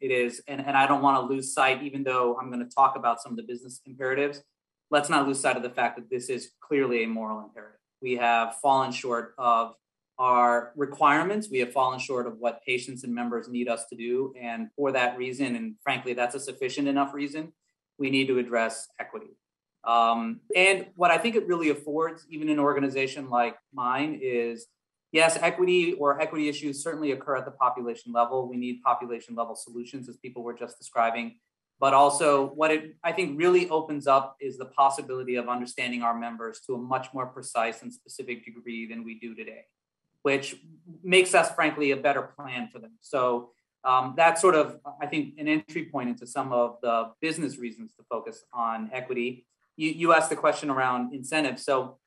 It is, and I don't want to lose sight, even though I'm going to talk about some of the business imperatives, let's not lose sight of the fact that this is clearly a moral imperative. We have fallen short of our requirements. We have fallen short of what patients and members need us to do. And for that reason, and frankly, that's a sufficient enough reason, we need to address equity. And what I think it really affords, even an organization like mine, is yes, equity or equity issues certainly occur at the population level. We need population level solutions, as people were just describing. But also what it, I think, really opens up is the possibility of understanding our members to a much more precise and specific degree than we do today, which makes us, frankly, a better plan for them. So that's sort of, I think, an entry point into some of the business reasons to focus on equity. You asked the question around incentives. So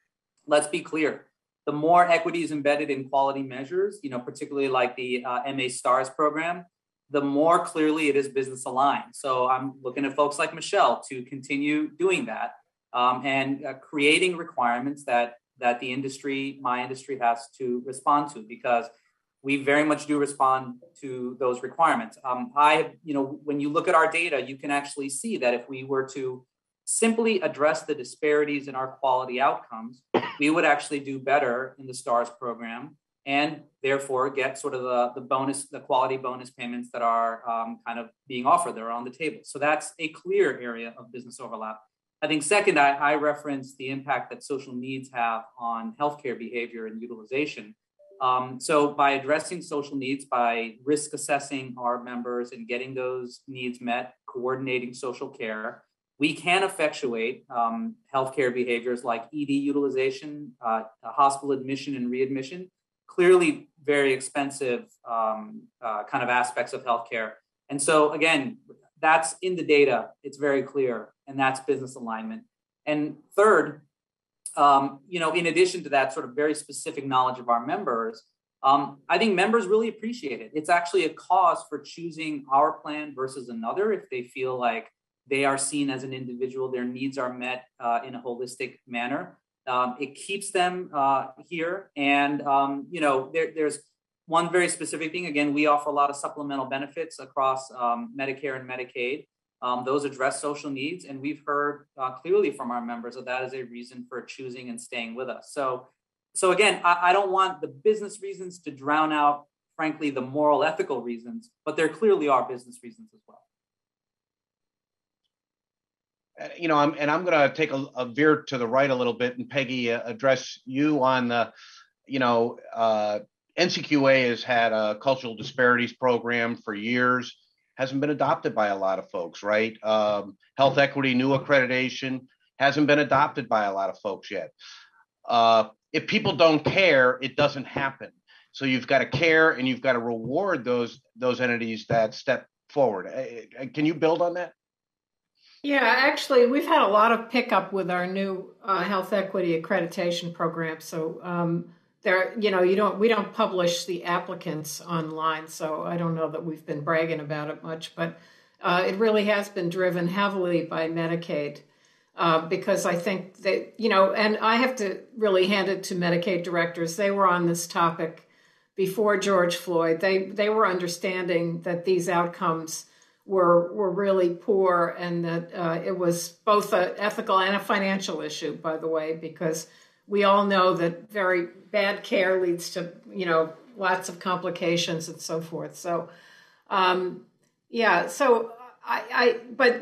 let's be clear. The more equity is embedded in quality measures, particularly like the MA STARS program, the more clearly it is business aligned. So I'm looking at folks like Michelle to continue doing that and creating requirements that that the industry, my industry, has to respond to, because we very much do respond to those requirements. When you look at our data, you can actually see that if we were to simply address the disparities in our quality outcomes, we would actually do better in the STARS program, and therefore get sort of the quality bonus payments that are kind of being offered, that are on the table. So that's a clear area of business overlap. I think second, I referenced the impact that social needs have on healthcare behavior and utilization. So by addressing social needs, by risk assessing our members and getting those needs met, coordinating social care, we can effectuate healthcare behaviors like ED utilization, hospital admission and readmission, clearly very expensive kind of aspects of healthcare. And so again, that's in the data, it's very clear, and that's business alignment. And third, in addition to that sort of very specific knowledge of our members, I think members really appreciate it. It's actually a cause for choosing our plan versus another if they feel like they are seen as an individual, their needs are met in a holistic manner. It keeps them here. And, there's one very specific thing. Again, we offer a lot of supplemental benefits across Medicare and Medicaid. Those address social needs. And we've heard clearly from our members that is a reason for choosing and staying with us. So again, I don't want the business reasons to drown out, frankly, the moral, ethical reasons, but there clearly are business reasons as well. I'm going to take a veer to the right a little bit, and Peggy, address you on the, Ncqa has had a cultural disparities program for years, hasn't been adopted by a lot of folks, right? Health equity, new accreditation hasn't been adopted by a lot of folks yet. If people don't care, it doesn't happen. So you've got to care, and you've got to reward those entities that step forward. Can you build on that? Yeah, actually, we've had a lot of pickup with our new health equity accreditation program. So we don't publish the applicants online, so I don't know that we've been bragging about it much, but it really has been driven heavily by Medicaid because I think that, and I have to really hand it to Medicaid directors. They were on this topic before George Floyd. They were understanding that these outcomes were really poor, and that it was both an ethical and a financial issue, by the way, because we all know that very bad care leads to, lots of complications and so forth. So, but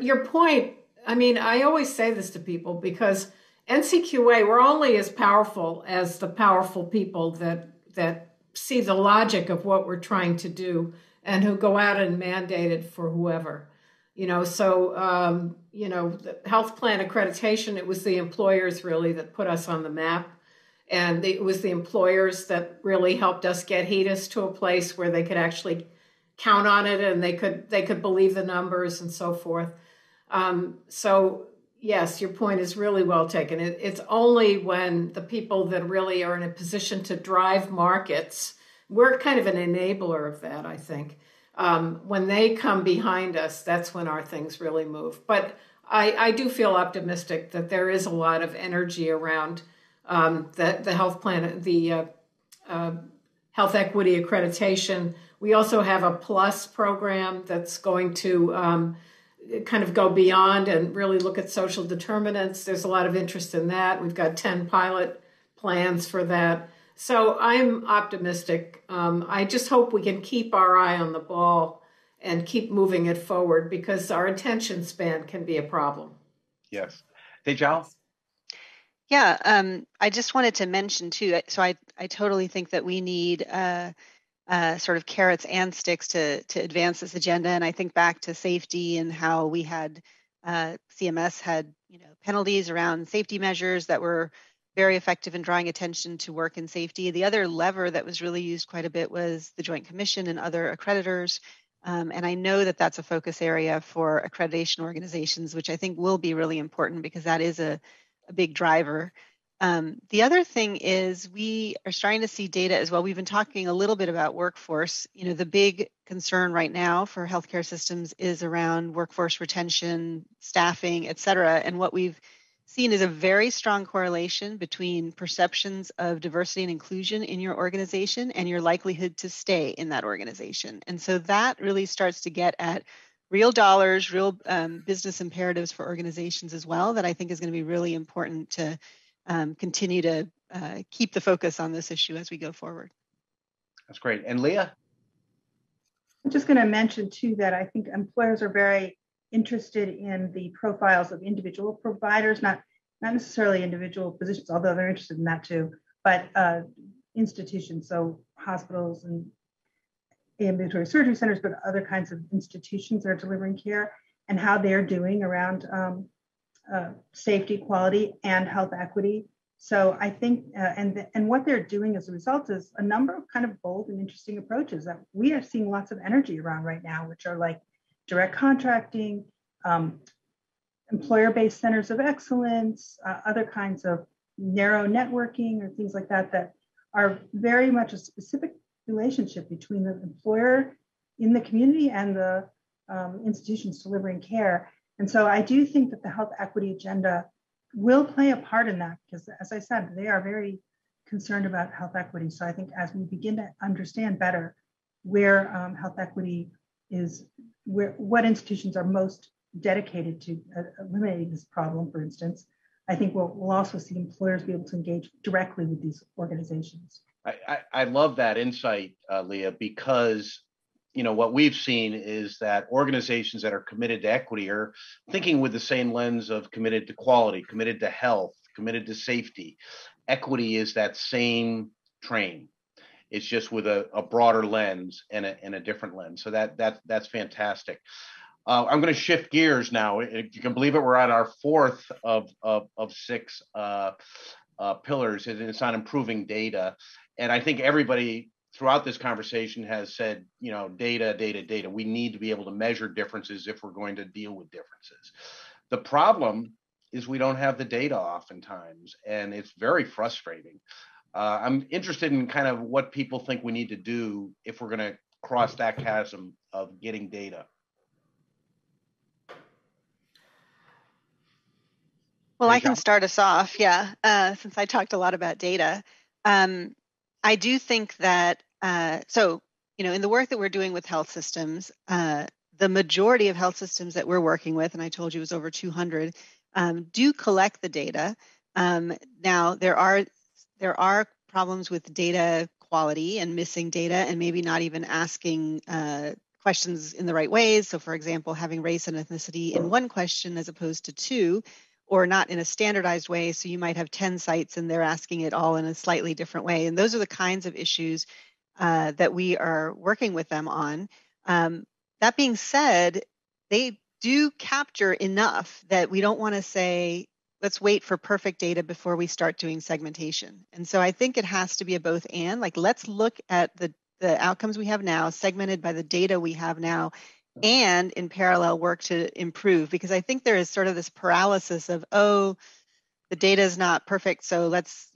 your point, I always say this to people because Ncqa, we're only as powerful as the powerful people that see the logic of what we're trying to do and who go out and mandate it for whoever. The health plan accreditation, it was the employers really that put us on the map. And it was the employers that really helped us get HEDIS to a place where they could actually count on it and they could believe the numbers and so forth. So yes, your point is really well taken. It's only when the people that really are in a position to drive markets, we're kind of an enabler of that, I think. When they come behind us, that's when our things really move. But I do feel optimistic that there is a lot of energy around the health plan, the health equity accreditation. We also have a plus program that's going to kind of go beyond and really look at social determinants. There's a lot of interest in that. We've got 10 pilot plans for that. So I'm optimistic. I just hope we can keep our eye on the ball and keep moving it forward because our attention span can be a problem. Yes. Tejal? Yeah, I just wanted to mention too, so I totally think that we need sort of carrots and sticks to advance this agenda. And I think back to safety and how we had CMS had penalties around safety measures that were very effective in drawing attention to work and safety. The other lever that was really used quite a bit was the Joint Commission and other accreditors. And I know that that's a focus area for accreditation organizations, which I think will be really important because that is a big driver. The other thing is we are starting to see data as well. We've been talking a little bit about workforce. The big concern right now for healthcare systems is around workforce retention, staffing, et cetera. And what we've seen as a very strong correlation between perceptions of diversity and inclusion in your organization and your likelihood to stay in that organization. And so that really starts to get at real dollars, real business imperatives for organizations as well, that I think is going to be really important to continue to keep the focus on this issue as we go forward. That's great. And Leah? I'm just going to mention too that I think employers are very interested in the profiles of individual providers, not necessarily individual physicians, although they're interested in that too, but institutions, so hospitals and ambulatory surgery centers, but other kinds of institutions that are delivering care, and how they're doing around safety, quality, and health equity. So I think, and what they're doing as a result is a number of kind of bold and interesting approaches that we are seeing lots of energy around right now, which are like direct contracting, employer-based centers of excellence, other kinds of narrow networking or things like that, that are very much a specific relationship between the employer in the community and the institutions delivering care. And so I do think that the health equity agenda will play a part in that, because as I said, they are very concerned about health equity. So I think as we begin to understand better where health equity is, what institutions are most dedicated to eliminating this problem, for instance, I think we'll also see employers be able to engage directly with these organizations. I love that insight, Leah, because what we've seen is that organizations that are committed to equity are thinking with the same lens of committed to quality, committed to health, committed to safety. Equity is that same train. It's just with a broader lens and a different lens. So that's fantastic. I'm going to shift gears now. If you can believe it, we're on our fourth of 6 pillars, and it's on improving data. And I think everybody throughout this conversation has said, data. We need to be able to measure differences if we're going to deal with differences. The problem is we don't have the data oftentimes, and it's very frustrating. I'm interested in kind of what people think we need to do if we're going to cross that chasm of getting data. Well, I can start us off, since I talked a lot about data. I do think that, in the work that we're doing with health systems, the majority of health systems that we're working with, and I told you it was over 200, do collect the data. Now, there are problems with data quality and missing data, and maybe not even asking questions in the right ways. So, for example, having race and ethnicity in one question as opposed to 2, or not in a standardized way. So you might have 10 sites and they're asking it all in a slightly different way. And those are the kinds of issues that we are working with them on. That being said, they do capture enough that we don't want to say, let's wait for perfect data before we start doing segmentation. And so I think it has to be a both and, like, let's look at the outcomes we have now, segmented by the data we have now, and in parallel work to improve, because I think there is sort of this paralysis of, the data is not perfect, so let's,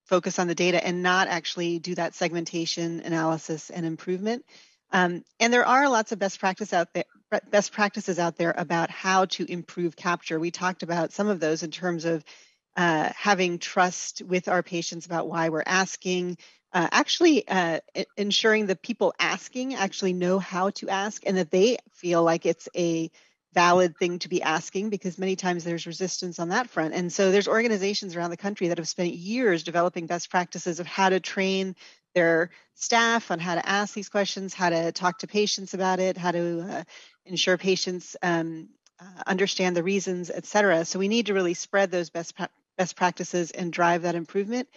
focus on the data and not actually do that segmentation analysis and improvement. And there are lots of best practices out there about how to improve capture. We talked about some of those in terms of having trust with our patients about why we're asking, ensuring the people asking actually know how to ask and that they feel like it's a valid thing to be asking, because many times there's resistance on that front. And so there's organizations around the country that have spent years developing best practices of how to train their staff on how to ask these questions, how to talk to patients about it, how to ensure patients understand the reasons, et cetera. So we need to really spread those best practices and drive that improvement.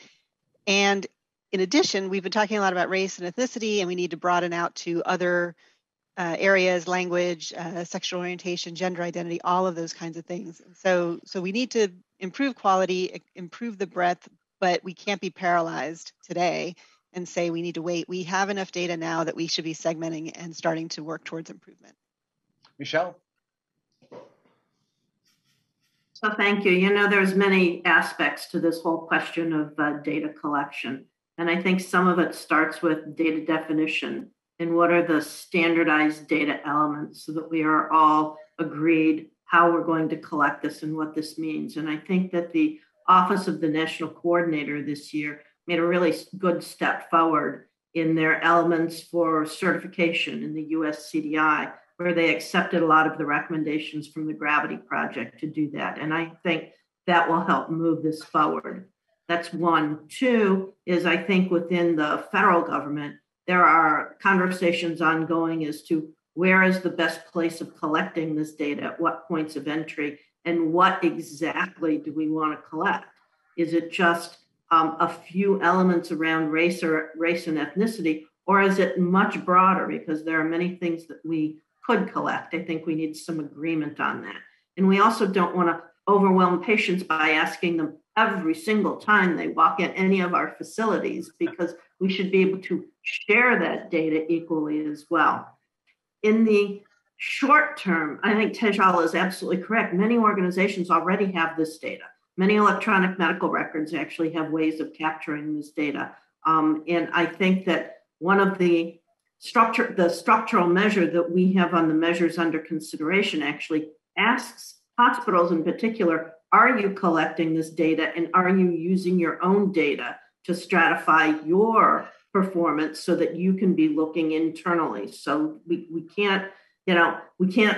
And in addition, we've been talking a lot about race and ethnicity, and we need to broaden out to other areas, language, sexual orientation, gender identity, all of those kinds of things. So we need to improve quality, improve the breadth, but we can't be paralyzed today and say we need to wait. We have enough data now that we should be segmenting and starting to work towards improvement. Michelle? So thank you. There's many aspects to this whole question of data collection. And I think some of it starts with data definition and what are the standardized data elements so that we are all agreed how we're going to collect this and what this means. And I think that the Office of the National Coordinator this year made a really good step forward in their elements for certification in the US CDI, where they accepted a lot of the recommendations from the Gravity Project to do that. And I think that will help move this forward. That's one. Two is, I think within the federal government, there are conversations ongoing as to where is the best place of collecting this data, at what points of entry, and what exactly do we want to collect? Is it just a few elements around race and ethnicity, or is it much broader? Because there are many things that we could collect. I think we need some agreement on that. And we also don't want to overwhelm patients by asking them every single time they walk in any of our facilities, because we should be able to share that data equally as well. In the short term, I think Tejal is absolutely correct. Many organizations already have this data. Many electronic medical records actually have ways of capturing this data. And I think that one of the structural measure that we have on the measures under consideration actually asks hospitals in particular, are you collecting this data and are you using your own data to stratify your performance so that you can be looking internally? So we can't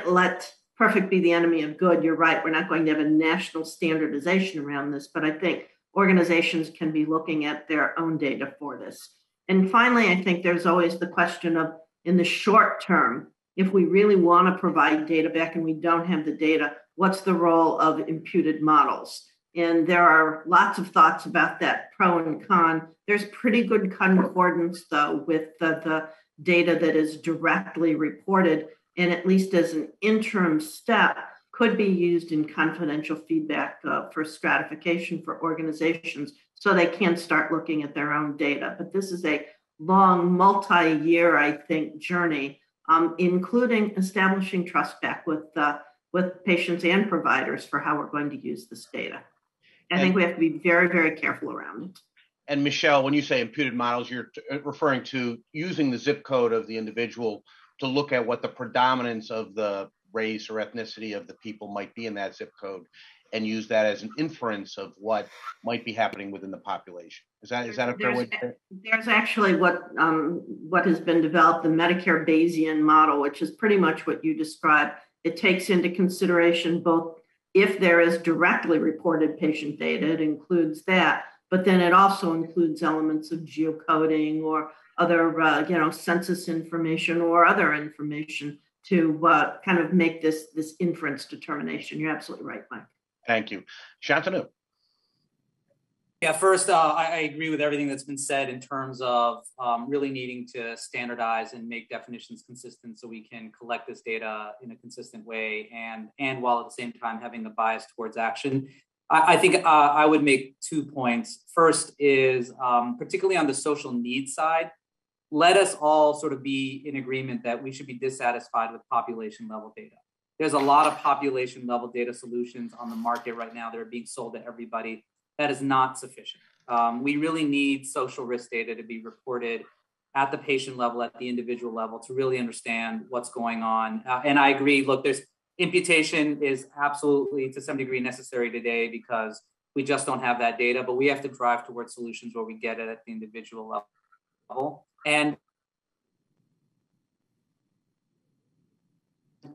let perfect be the enemy of good. You're right. We're not going to have a national standardization around this, but I think organizations can be looking at their own data for this. And finally, I think there's always the question of, in the short term, if we really want to provide data back and we don't have the data, what's the role of imputed models? And there are lots of thoughts about that, pro and con. There's pretty good concordance, though, with the data that is directly reported, and at least as an interim step, could be used in confidential feedback for stratification for organizations so they can start looking at their own data. But this is a long, multi-year, I think, journey, including establishing trust back with patients and providers for how we're going to use this data. I think we have to be very, very careful around it. And Michelle, when you say imputed models, you're referring to using the zip code of the individual to look at what the predominance of the race or ethnicity of the people might be in that zip code, and use that as an inference of what might be happening within the population. Is that a fair way to say it? There's actually what has been developed, the Medicare Bayesian model, which is pretty much what you described. It takes into consideration both if there is directly reported patient data, it includes that, but then it also includes elements of geocoding or other, census information or other information to kind of make this inference determination. You're absolutely right, Mike. Thank you. Shantanu. Yeah, first, I agree with everything that's been said in terms of really needing to standardize and make definitions consistent so we can collect this data in a consistent way and while at the same time having the bias towards action. I think I would make 2 points. First is, particularly on the social needs side, let us all sort of be in agreement that we should be dissatisfied with population level data. There's a lot of population level data solutions on the market right now that are being sold to everybody. That is not sufficient. We really need social risk data to be reported at the patient level, at the individual level, to really understand what's going on. And I agree, look, imputation is absolutely to some degree necessary today because we just don't have that data, but we have to drive towards solutions where we get it at the individual level. And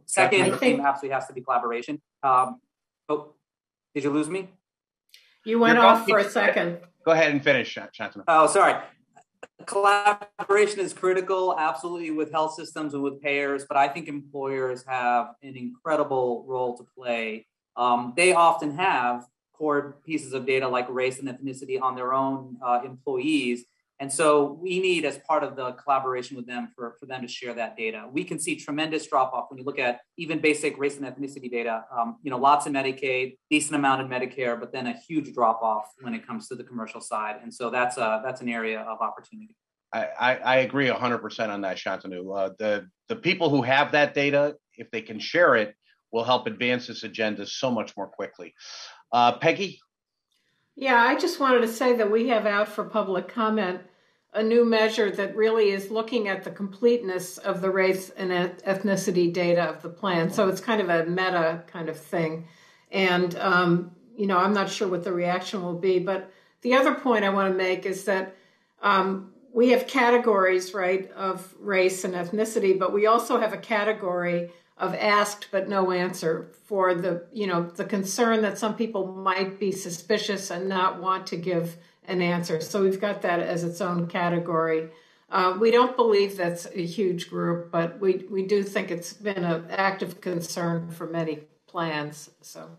second, absolutely has to be collaboration. Did you lose me? You went off for a second. Go ahead and finish, Shantanu. Oh, sorry. Collaboration is critical, absolutely, with health systems and with payers, but I think employers have an incredible role to play. They often have core pieces of data like race and ethnicity on their own employees. And so we need, as part of the collaboration with them, for them to share that data. We can see tremendous drop off when you look at even basic race and ethnicity data. Lots in Medicaid, decent amount in Medicare, but then a huge drop off when it comes to the commercial side. And so that's an area of opportunity. I agree 100% on that, Shantanu. The people who have that data, if they can share it, will help advance this agenda so much more quickly. Peggy? Yeah, I just wanted to say that we have out for public comment a new measure that really is looking at the completeness of the race and ethnicity data of the plan. So it's kind of a meta kind of thing. And, I'm not sure what the reaction will be. But the other point I want to make is that we have categories, right, of race and ethnicity, but we also have a category of asked but no answer for the concern that some people might be suspicious and not want to give an answer. So we've got that as its own category. We don't believe that's a huge group, but we do think it's been an active concern for many plans. So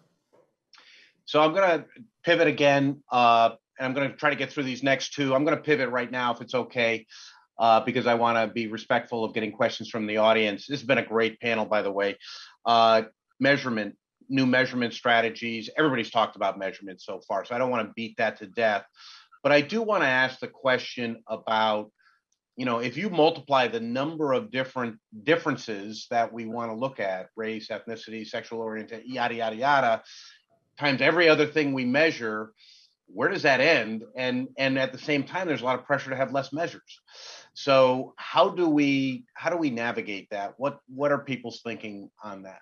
I'm going to pivot again, and I'm going to try to get through these next two. I'm going to pivot right now, if it's okay, because I want to be respectful of getting questions from the audience. This has been a great panel, by the way. Measurement, new measurement strategies. Everybody's talked about measurement so far, so I don't want to beat that to death. But I do want to ask the question about, if you multiply the number of different differences that we want to look at, race, ethnicity, sexual orientation, yada, yada, yada, times every other thing we measure, where does that end? And at the same time, there's a lot of pressure to have less measures. So how do we navigate that? What are people's thinking on that?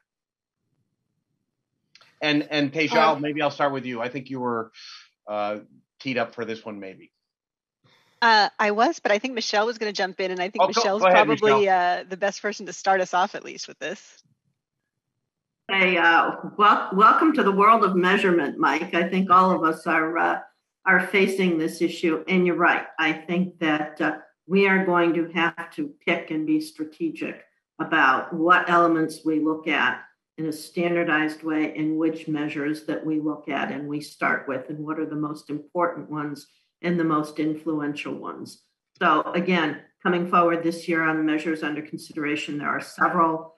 And Tejal, maybe I'll start with you. I think you were teed up for this one, maybe. I was, but I think Michelle was going to jump in, and I think Michelle's go ahead, probably Michelle. the best person to start us off, at least, with this. Hey, welcome to the world of measurement, Mike. I think all of us are facing this issue, and you're right. I think that we are going to have to pick and be strategic about what elements we look at in a standardized way, and which measures that we look at and we start with, and what are the most important ones and the most influential ones. So again, coming forward this year on measures under consideration, there are several.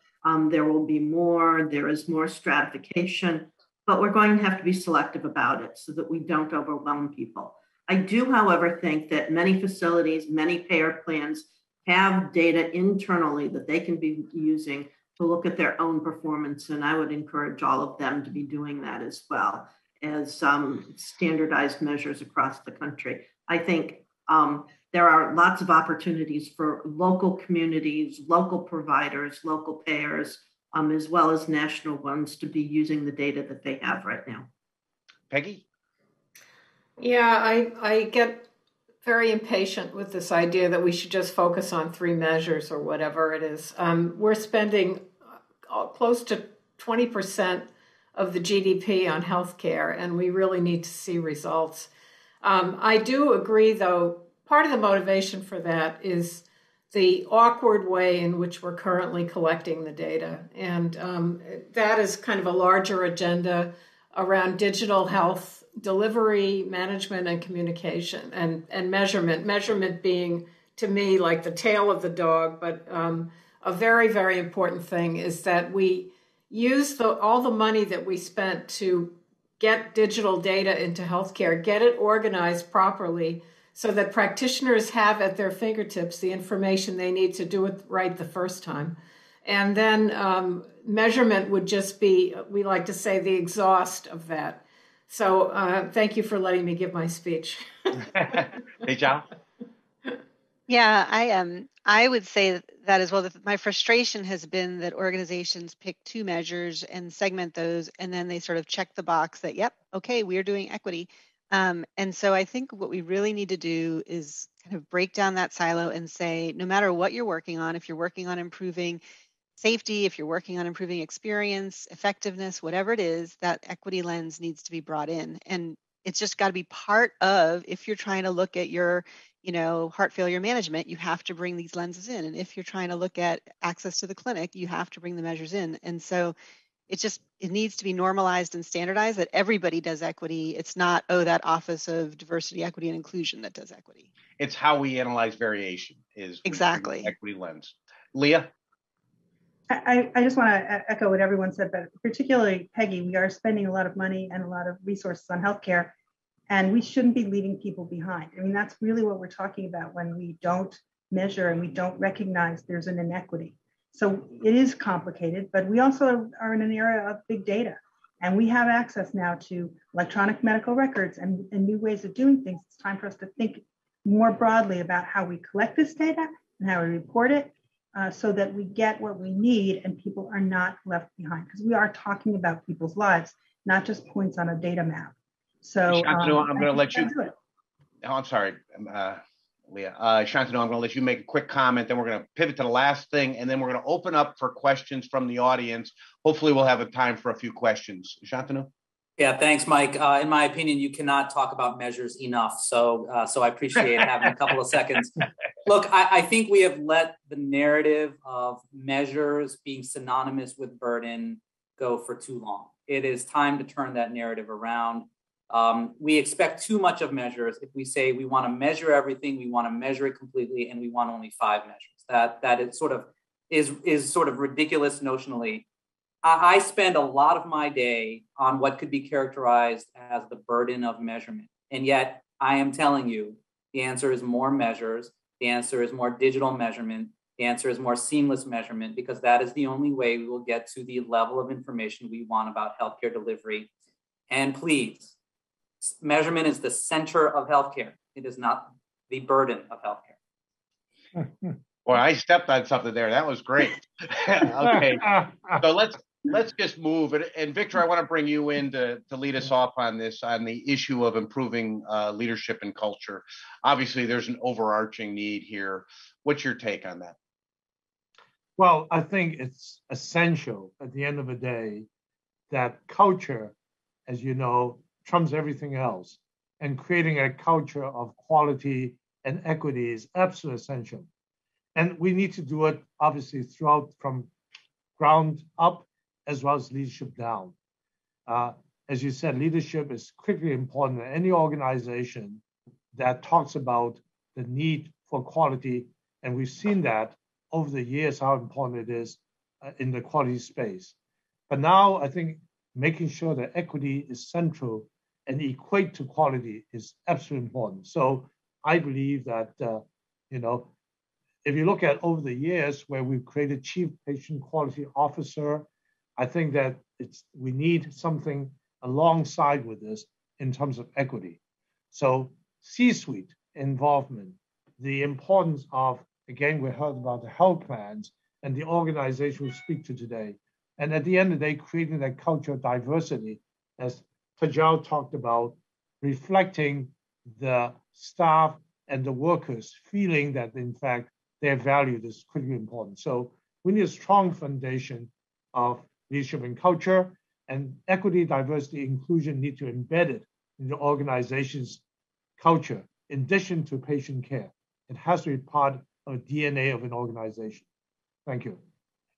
There will be more. There is more stratification, but we're going to have to be selective about it so that we don't overwhelm people. I do, however, think that many facilities, many payer plans have data internally that they can be using to look at their own performance, and I would encourage all of them to be doing that as well as standardized measures across the country. I think there are lots of opportunities for local communities, local providers, local payers, as well as national ones to be using the data that they have right now. Peggy? Yeah, I get very impatient with this idea that we should just focus on 3 measures or whatever it is. We're spending close to 20% of the GDP on healthcare, and we really need to see results. I do agree, though, part of the motivation for that is the awkward way in which we're currently collecting the data. And that is kind of a larger agenda around digital health delivery, management, and communication, and measurement. Measurement being, to me, like the tail of the dog, but a very, very important thing is that we use all the money that we spent to get digital data into healthcare, get it organized properly so that practitioners have at their fingertips the information they need to do it right the first time. And then measurement would just be, we like to say, the exhaust of that. So thank you for letting me give my speech. Hey, John. Yeah, I would say that as well. My frustration has been that organizations pick 2 measures and segment those, and then they sort of check the box that, yep, okay, we're doing equity. And so I think what we really need to do is kind of break down that silo and say, no matter what you're working on, if you're working on improving safety, if you're working on improving experience, effectiveness, whatever it is, that equity lens needs to be brought in. And it's just got to be part of, if you're trying to look at your, heart failure management, you have to bring these lenses in. And if you're trying to look at access to the clinic, you have to bring the measures in. And so it needs to be normalized and standardized that everybody does equity. It's not, that Office of Diversity, Equity, and Inclusion that does equity. It's how we analyze variation is exactly equity lens. Leah? I just want to echo what everyone said, but particularly Peggy, we are spending a lot of money and a lot of resources on healthcare, and we shouldn't be leaving people behind. I mean, that's really what we're talking about when we don't measure and we don't recognize there's an inequity. So it is complicated, but we also are in an era of big data, and we have access now to electronic medical records and new ways of doing things. It's time for us to think more broadly about how we collect this data and how we report it, so that we get what we need and people are not left behind, because we are talking about people's lives, not just points on a data map. So Shantanu, I'm going to let you. Oh, I'm sorry, Leah. Shantanu, I'm going to let you make a quick comment, then we're going to pivot to the last thing, and then we're going to open up for questions from the audience. Hopefully we'll have a time for a few questions. Shantanu? Yeah, thanks, Mike. In my opinion, you cannot talk about measures enough. So I appreciate having a couple of seconds. Look, I think we have let the narrative of measures being synonymous with burden go for too long. It is time to turn that narrative around. We expect too much of measures if we say we want to measure everything, we want to measure it completely, and we want only 5 measures. That is sort of ridiculous notionally. I spend a lot of my day on what could be characterized as the burden of measurement. And yet I am telling you, the answer is more measures. The answer is more digital measurement. The answer is more seamless measurement, because that is the only way we will get to the level of information we want about healthcare delivery. And please, measurement is the center of healthcare. It is not the burden of healthcare. Boy, I stepped on something there. That was great. Okay, so let's just move. And Victor, I want to bring you in to lead us off on this, on the issue of improving leadership and culture. Obviously, there's an overarching need here. What's your take on that? Well, I think it's essential at the end of the day that culture, as you know, trumps everything else. And creating a culture of quality and equity is absolutely essential. And we need to do it, obviously, throughout from ground up as well as leadership down. As you said, leadership is critically important in any organization that talks about the need for quality. And we've seen that over the years, how important it is in the quality space. But now I think making sure that equity is central and equate to quality is absolutely important. So I believe that, if you look at over the years where we've created Chief Patient Quality Officer, I think that we need something alongside with this in terms of equity. So C-suite involvement, the importance of, again, we heard about the health plans and the organization we speak to today. And at the end of the day, creating that culture of diversity, as Tajal talked about, reflecting the staff and the workers feeling that, in fact, their value is critically important. So we need a strong foundation of leadership and culture, and equity, diversity, inclusion need to embed it in the organization's culture, in addition to patient care. It has to be part of the DNA of an organization. Thank you.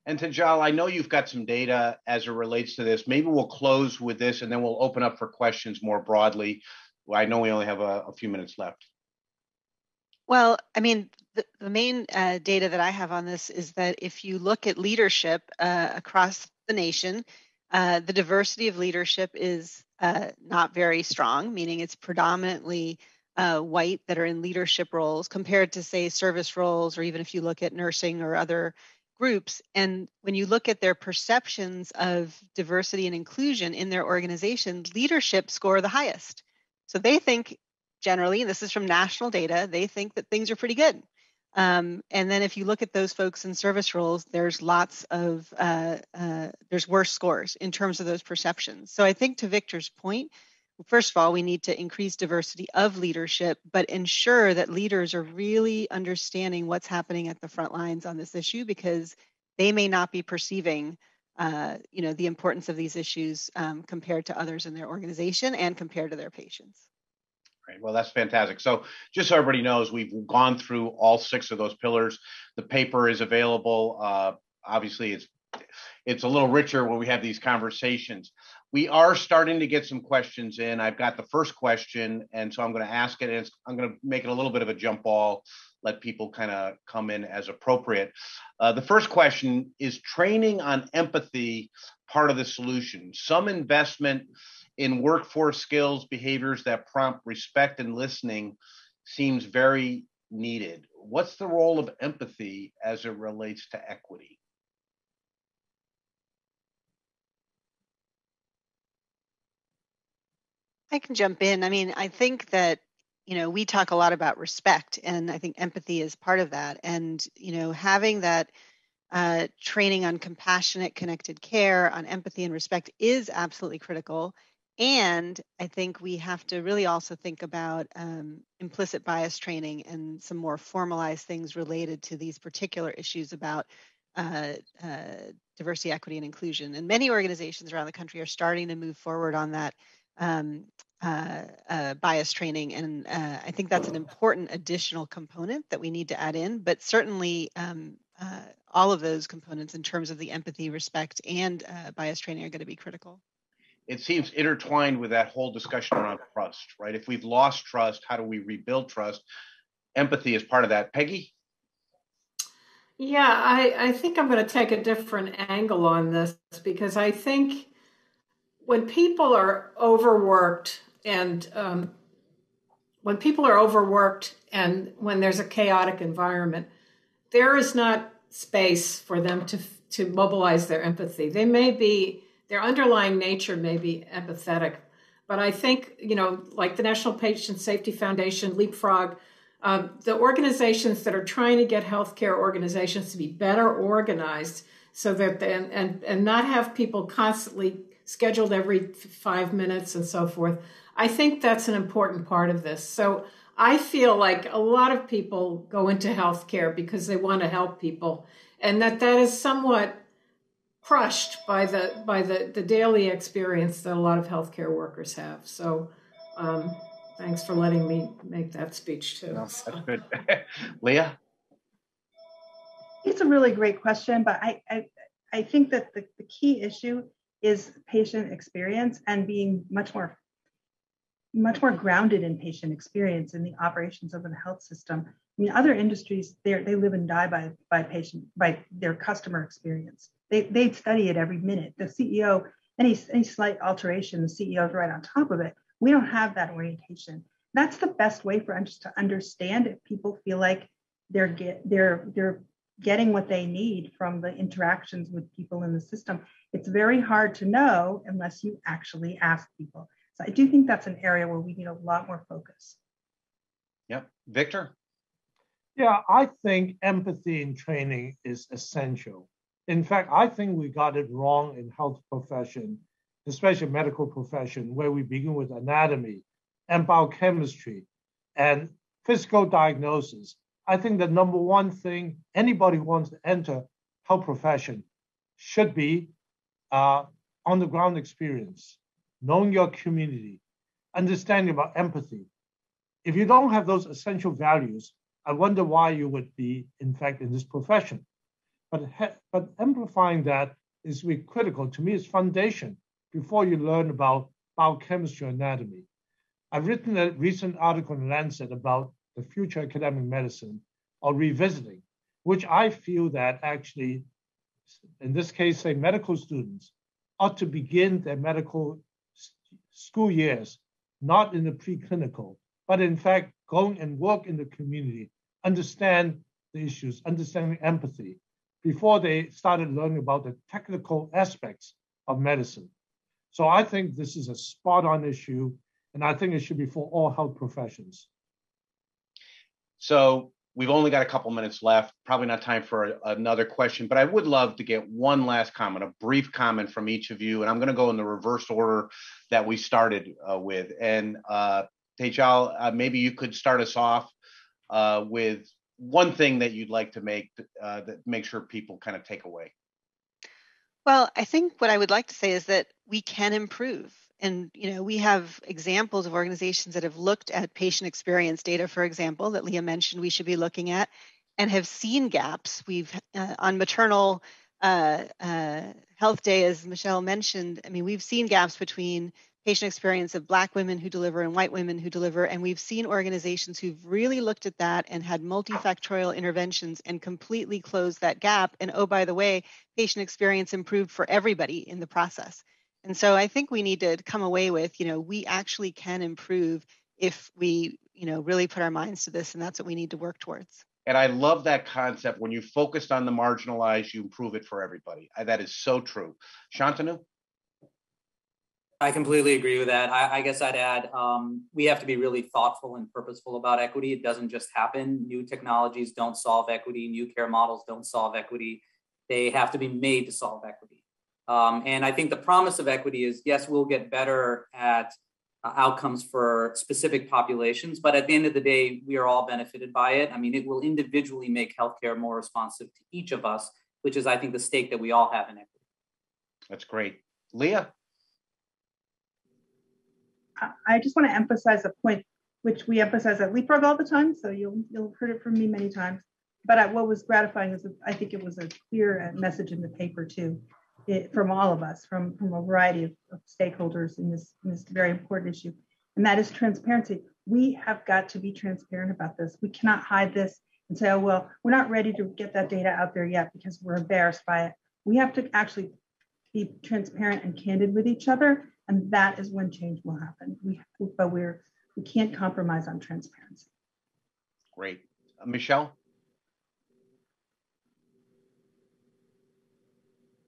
And Tajal, I know you've got some data as it relates to this. Maybe we'll close with this and then we'll open up for questions more broadly. Well, I know we only have a few minutes left. Well, I mean, the main data that I have on this is that if you look at leadership across the nation, the diversity of leadership is not very strong, meaning it's predominantly white that are in leadership roles compared to, say, service roles, or even if you look at nursing or other groups. And when you look at their perceptions of diversity and inclusion in their organization, leadership score the highest. So they think generally, and this is from national data, they think that things are pretty good. And then if you look at those folks in service roles, there's lots of, there's worse scores in terms of those perceptions. So I think to Victor's point, first of all, we need to increase diversity of leadership, but ensure that leaders are really understanding what's happening at the front lines on this issue, because they may not be perceiving the importance of these issues compared to others in their organization and compared to their patients. Right. Well, that's fantastic. So just so everybody knows, we've gone through all 6 of those pillars. The paper is available. Obviously, it's a little richer when we have these conversations. We are starting to get some questions in. I've got the first question, and so I'm going to ask it. And I'm going to make it a little bit of a jump ball, let people kind of come in as appropriate. The first question is: training on empathy part of the solution? Some investment in workforce skills, behaviors that prompt respect and listening seems very needed. What's the role of empathy as it relates to equity? I can jump in. I mean, I think that we talk a lot about respect, and I think empathy is part of that. And, having that training on compassionate, connected care, on empathy and respect is absolutely critical. And I think we have to really also think about implicit bias training and some more formalized things related to these particular issues about diversity, equity, and inclusion. And many organizations around the country are starting to move forward on that bias training. And I think that's an important additional component that we need to add in. But certainly all of those components in terms of the empathy, respect, and bias training are going to be critical. It seems intertwined with that whole discussion around trust, right? If we've lost trust, how do we rebuild trust? Empathy is part of that. Peggy? Yeah, I think I'm going to take a different angle on this, because I think when people are overworked and when there's a chaotic environment, there is not space for them to mobilize their empathy. Their underlying nature may be empathetic, but I think, like the National Patient Safety Foundation, Leapfrog, the organizations that are trying to get healthcare organizations to be better organized so that and not have people constantly scheduled every 5 minutes and so forth. I think that's an important part of this. So I feel like a lot of people go into healthcare because they want to help people, and that is somewhat crushed by the daily experience that a lot of healthcare workers have. So thanks for letting me make that speech too. No, that's good. Leah? It's a really great question, but I think that the key issue is patient experience and being much more grounded in patient experience in the operations of the health system. I mean, other industries, they live and die by their customer experience. They study it every minute. The CEO, any slight alteration, the CEO is right on top of it. We don't have that orientation. That's the best way for us to understand if people feel like they're getting what they need from the interactions with people in the system. It's very hard to know unless you actually ask people. So I do think that's an area where we need a lot more focus. Yep. Victor? Yeah, I think empathy in training is essential. In fact, I think we got it wrong in health profession, especially medical profession, where we begin with anatomy and biochemistry and physical diagnosis. I think the number one thing anybody who wants to enter health profession should be on the ground experience, knowing your community, understanding about empathy. If you don't have those essential values, I wonder why you would be, in fact, in this profession. But amplifying that is really critical. To me, it's foundation before you learn about biochemistry or anatomy. I've written a recent article in Lancet about the future academic medicine, or revisiting, which I feel that actually, in this case, say medical students ought to begin their medical school years, not in the preclinical, but in fact, going and work in the community, understand the issues, understanding empathy, before they started learning about the technical aspects of medicine. So I think this is a spot-on issue, and I think it should be for all health professions. So we've only got a couple minutes left, probably not time for another question, but I would love to get one last comment, a brief comment from each of you, and I'm going to go in the reverse order that we started with. And Tejal, maybe you could start us off with one thing that you'd like to make sure people kind of take away. Well, I think what I would like to say is that we can improve. And, we have examples of organizations that have looked at patient experience data, for example, that Leah mentioned we should be looking at, and have seen gaps. We've, on maternal health day, as Michelle mentioned, we've seen gaps between patient experience of Black women who deliver and white women who deliver. And we've seen organizations who've really looked at that and had multifactorial interventions and completely closed that gap. And oh, by the way, patient experience improved for everybody in the process. And so I think we need to come away with, we actually can improve if we, really put our minds to this. And that's what we need to work towards. And I love that concept. When you focused on the marginalized, you improve it for everybody. That is so true. Shantanu? I completely agree with that. I guess I'd add, we have to be really thoughtful and purposeful about equity. It doesn't just happen. New technologies don't solve equity. New care models don't solve equity. They have to be made to solve equity. And I think the promise of equity is, yes, we'll get better at outcomes for specific populations, but at the end of the day, we are all benefited by it. I mean, it will individually make healthcare more responsive to each of us, which is, I think, the stake that we all have in equity. That's great. Leah? I just want to emphasize a point which we emphasize at Leapfrog all the time, so you'll have heard it from me many times. But what was gratifying is that I think it was a clear message in the paper too, from all of us, from a variety of stakeholders in this very important issue, and that is transparency. We have got to be transparent about this. We cannot hide this and say, oh, well, we're not ready to get that data out there yet because we're embarrassed by it. We have to actually be transparent and candid with each other, and that is when change will happen. We can't compromise on transparency. Great. Michelle?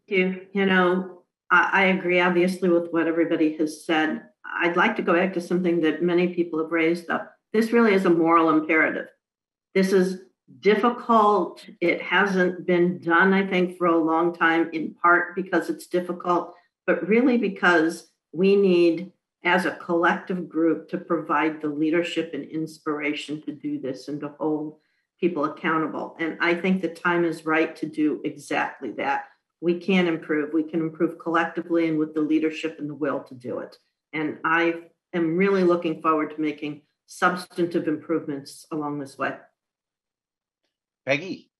You know, I agree obviously with what everybody has said. I'd like to go back to something that many people have raised up. This really is a moral imperative. This is difficult. It hasn't been done, I think, for a long time, in part because it's difficult, but really because we need, as a collective group, to provide the leadership and inspiration to do this and to hold people accountable. And I think the time is right to do exactly that. We can improve. We can improve collectively and with the leadership and the will to do it. And I am really looking forward to making substantive improvements along this way. Peggy?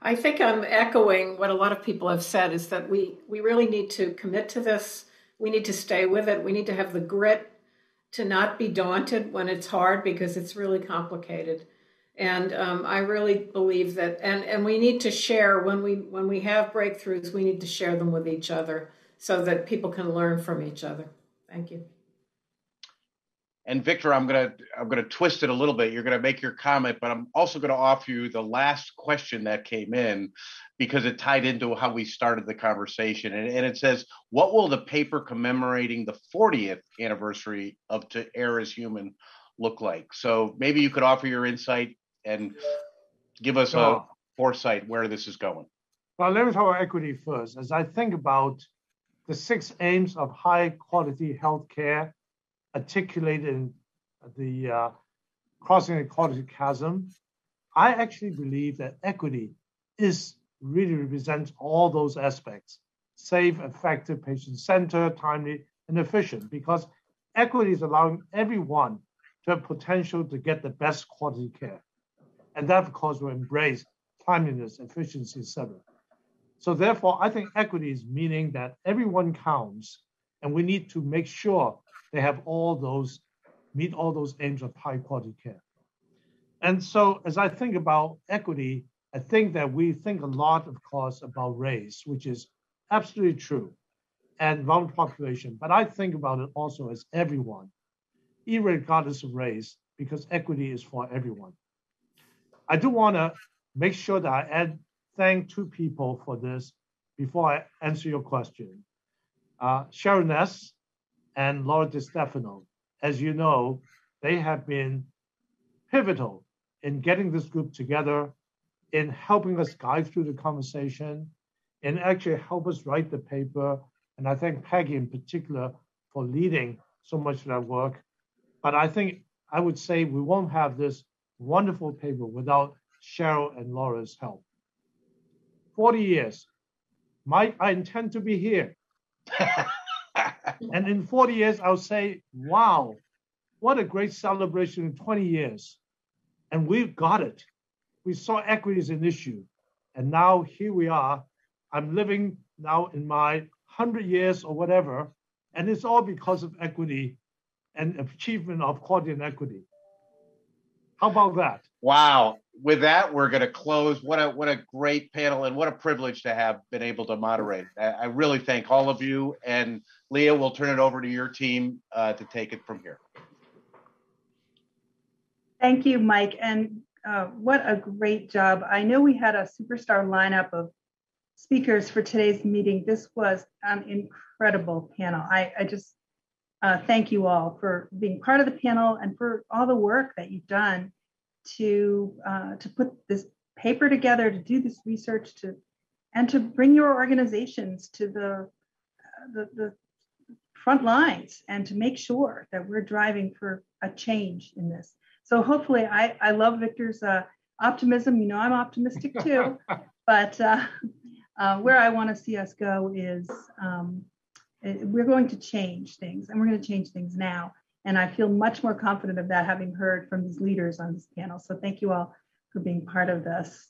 I think I'm echoing what a lot of people have said, is that we really need to commit to this. We need to stay with it. We need to have the grit to not be daunted when it's hard, because it's really complicated. And I really believe that, and we need to share when we have breakthroughs, we need to share them with each other so that people can learn from each other. Thank you. And Victor, I'm gonna twist it a little bit. You're gonna make your comment, but I'm also gonna offer you the last question that came in, because it tied into how we started the conversation. And it says, what will the paper commemorating the 40th anniversary of To Err Is Human look like? So maybe you could offer your insight and give us a foresight where this is going. Well, let me talk about equity first. As I think about the 6 aims of high quality healthcare articulated in the Crossing the Quality Chasm, I actually believe that equity really represents all those aspects: safe, effective, patient-centered, timely, and efficient, because equity is allowing everyone to have potential to get the best quality care. And that, of course, will embrace timeliness, efficiency, etc. So therefore, I think equity is meaning that everyone counts, and we need to make sure they have meet all those aims of high quality care. And so as I think about equity, I think that we think a lot, of course, about race, which is absolutely true, and vulnerable population. But I think about it also as everyone, irregardless of race, because equity is for everyone. I do want to make sure that I thank 2 people for this before I answer your question. Sharon Ness and Laura DiStefano. As you know, they have been pivotal in getting this group together, in helping us guide through the conversation, and actually help us write the paper. And I thank Peggy in particular for leading so much of that work. But I think I would say we won't have this wonderful paper without Cheryl and Laura's help. 40 years. Mike, I intend to be here. And in 40 years, I'll say, wow, what a great celebration in 20 years. And we've got it. We saw equity as an issue. And now here we are. I'm living now in my 100 years or whatever. And it's all because of equity and achievement of quality and equity. How about that? Wow. With that, we're going to close. What a great panel, and what a privilege to have been able to moderate. I really thank all of you. And Leah, we'll turn it over to your team to take it from here. Thank you, Mike. And what a great job. I know we had a superstar lineup of speakers for today's meeting. This was an incredible panel. I just thank you all for being part of the panel and for all the work that you've done to put this paper together, to do this research, and to bring your organizations to the front lines and to make sure that we're driving for a change in this. So hopefully, I love Victor's optimism. You know, I'm optimistic too, but where I want to see us go is we're going to change things, and we're going to change things now. And I feel much more confident of that having heard from these leaders on this panel. So thank you all for being part of this.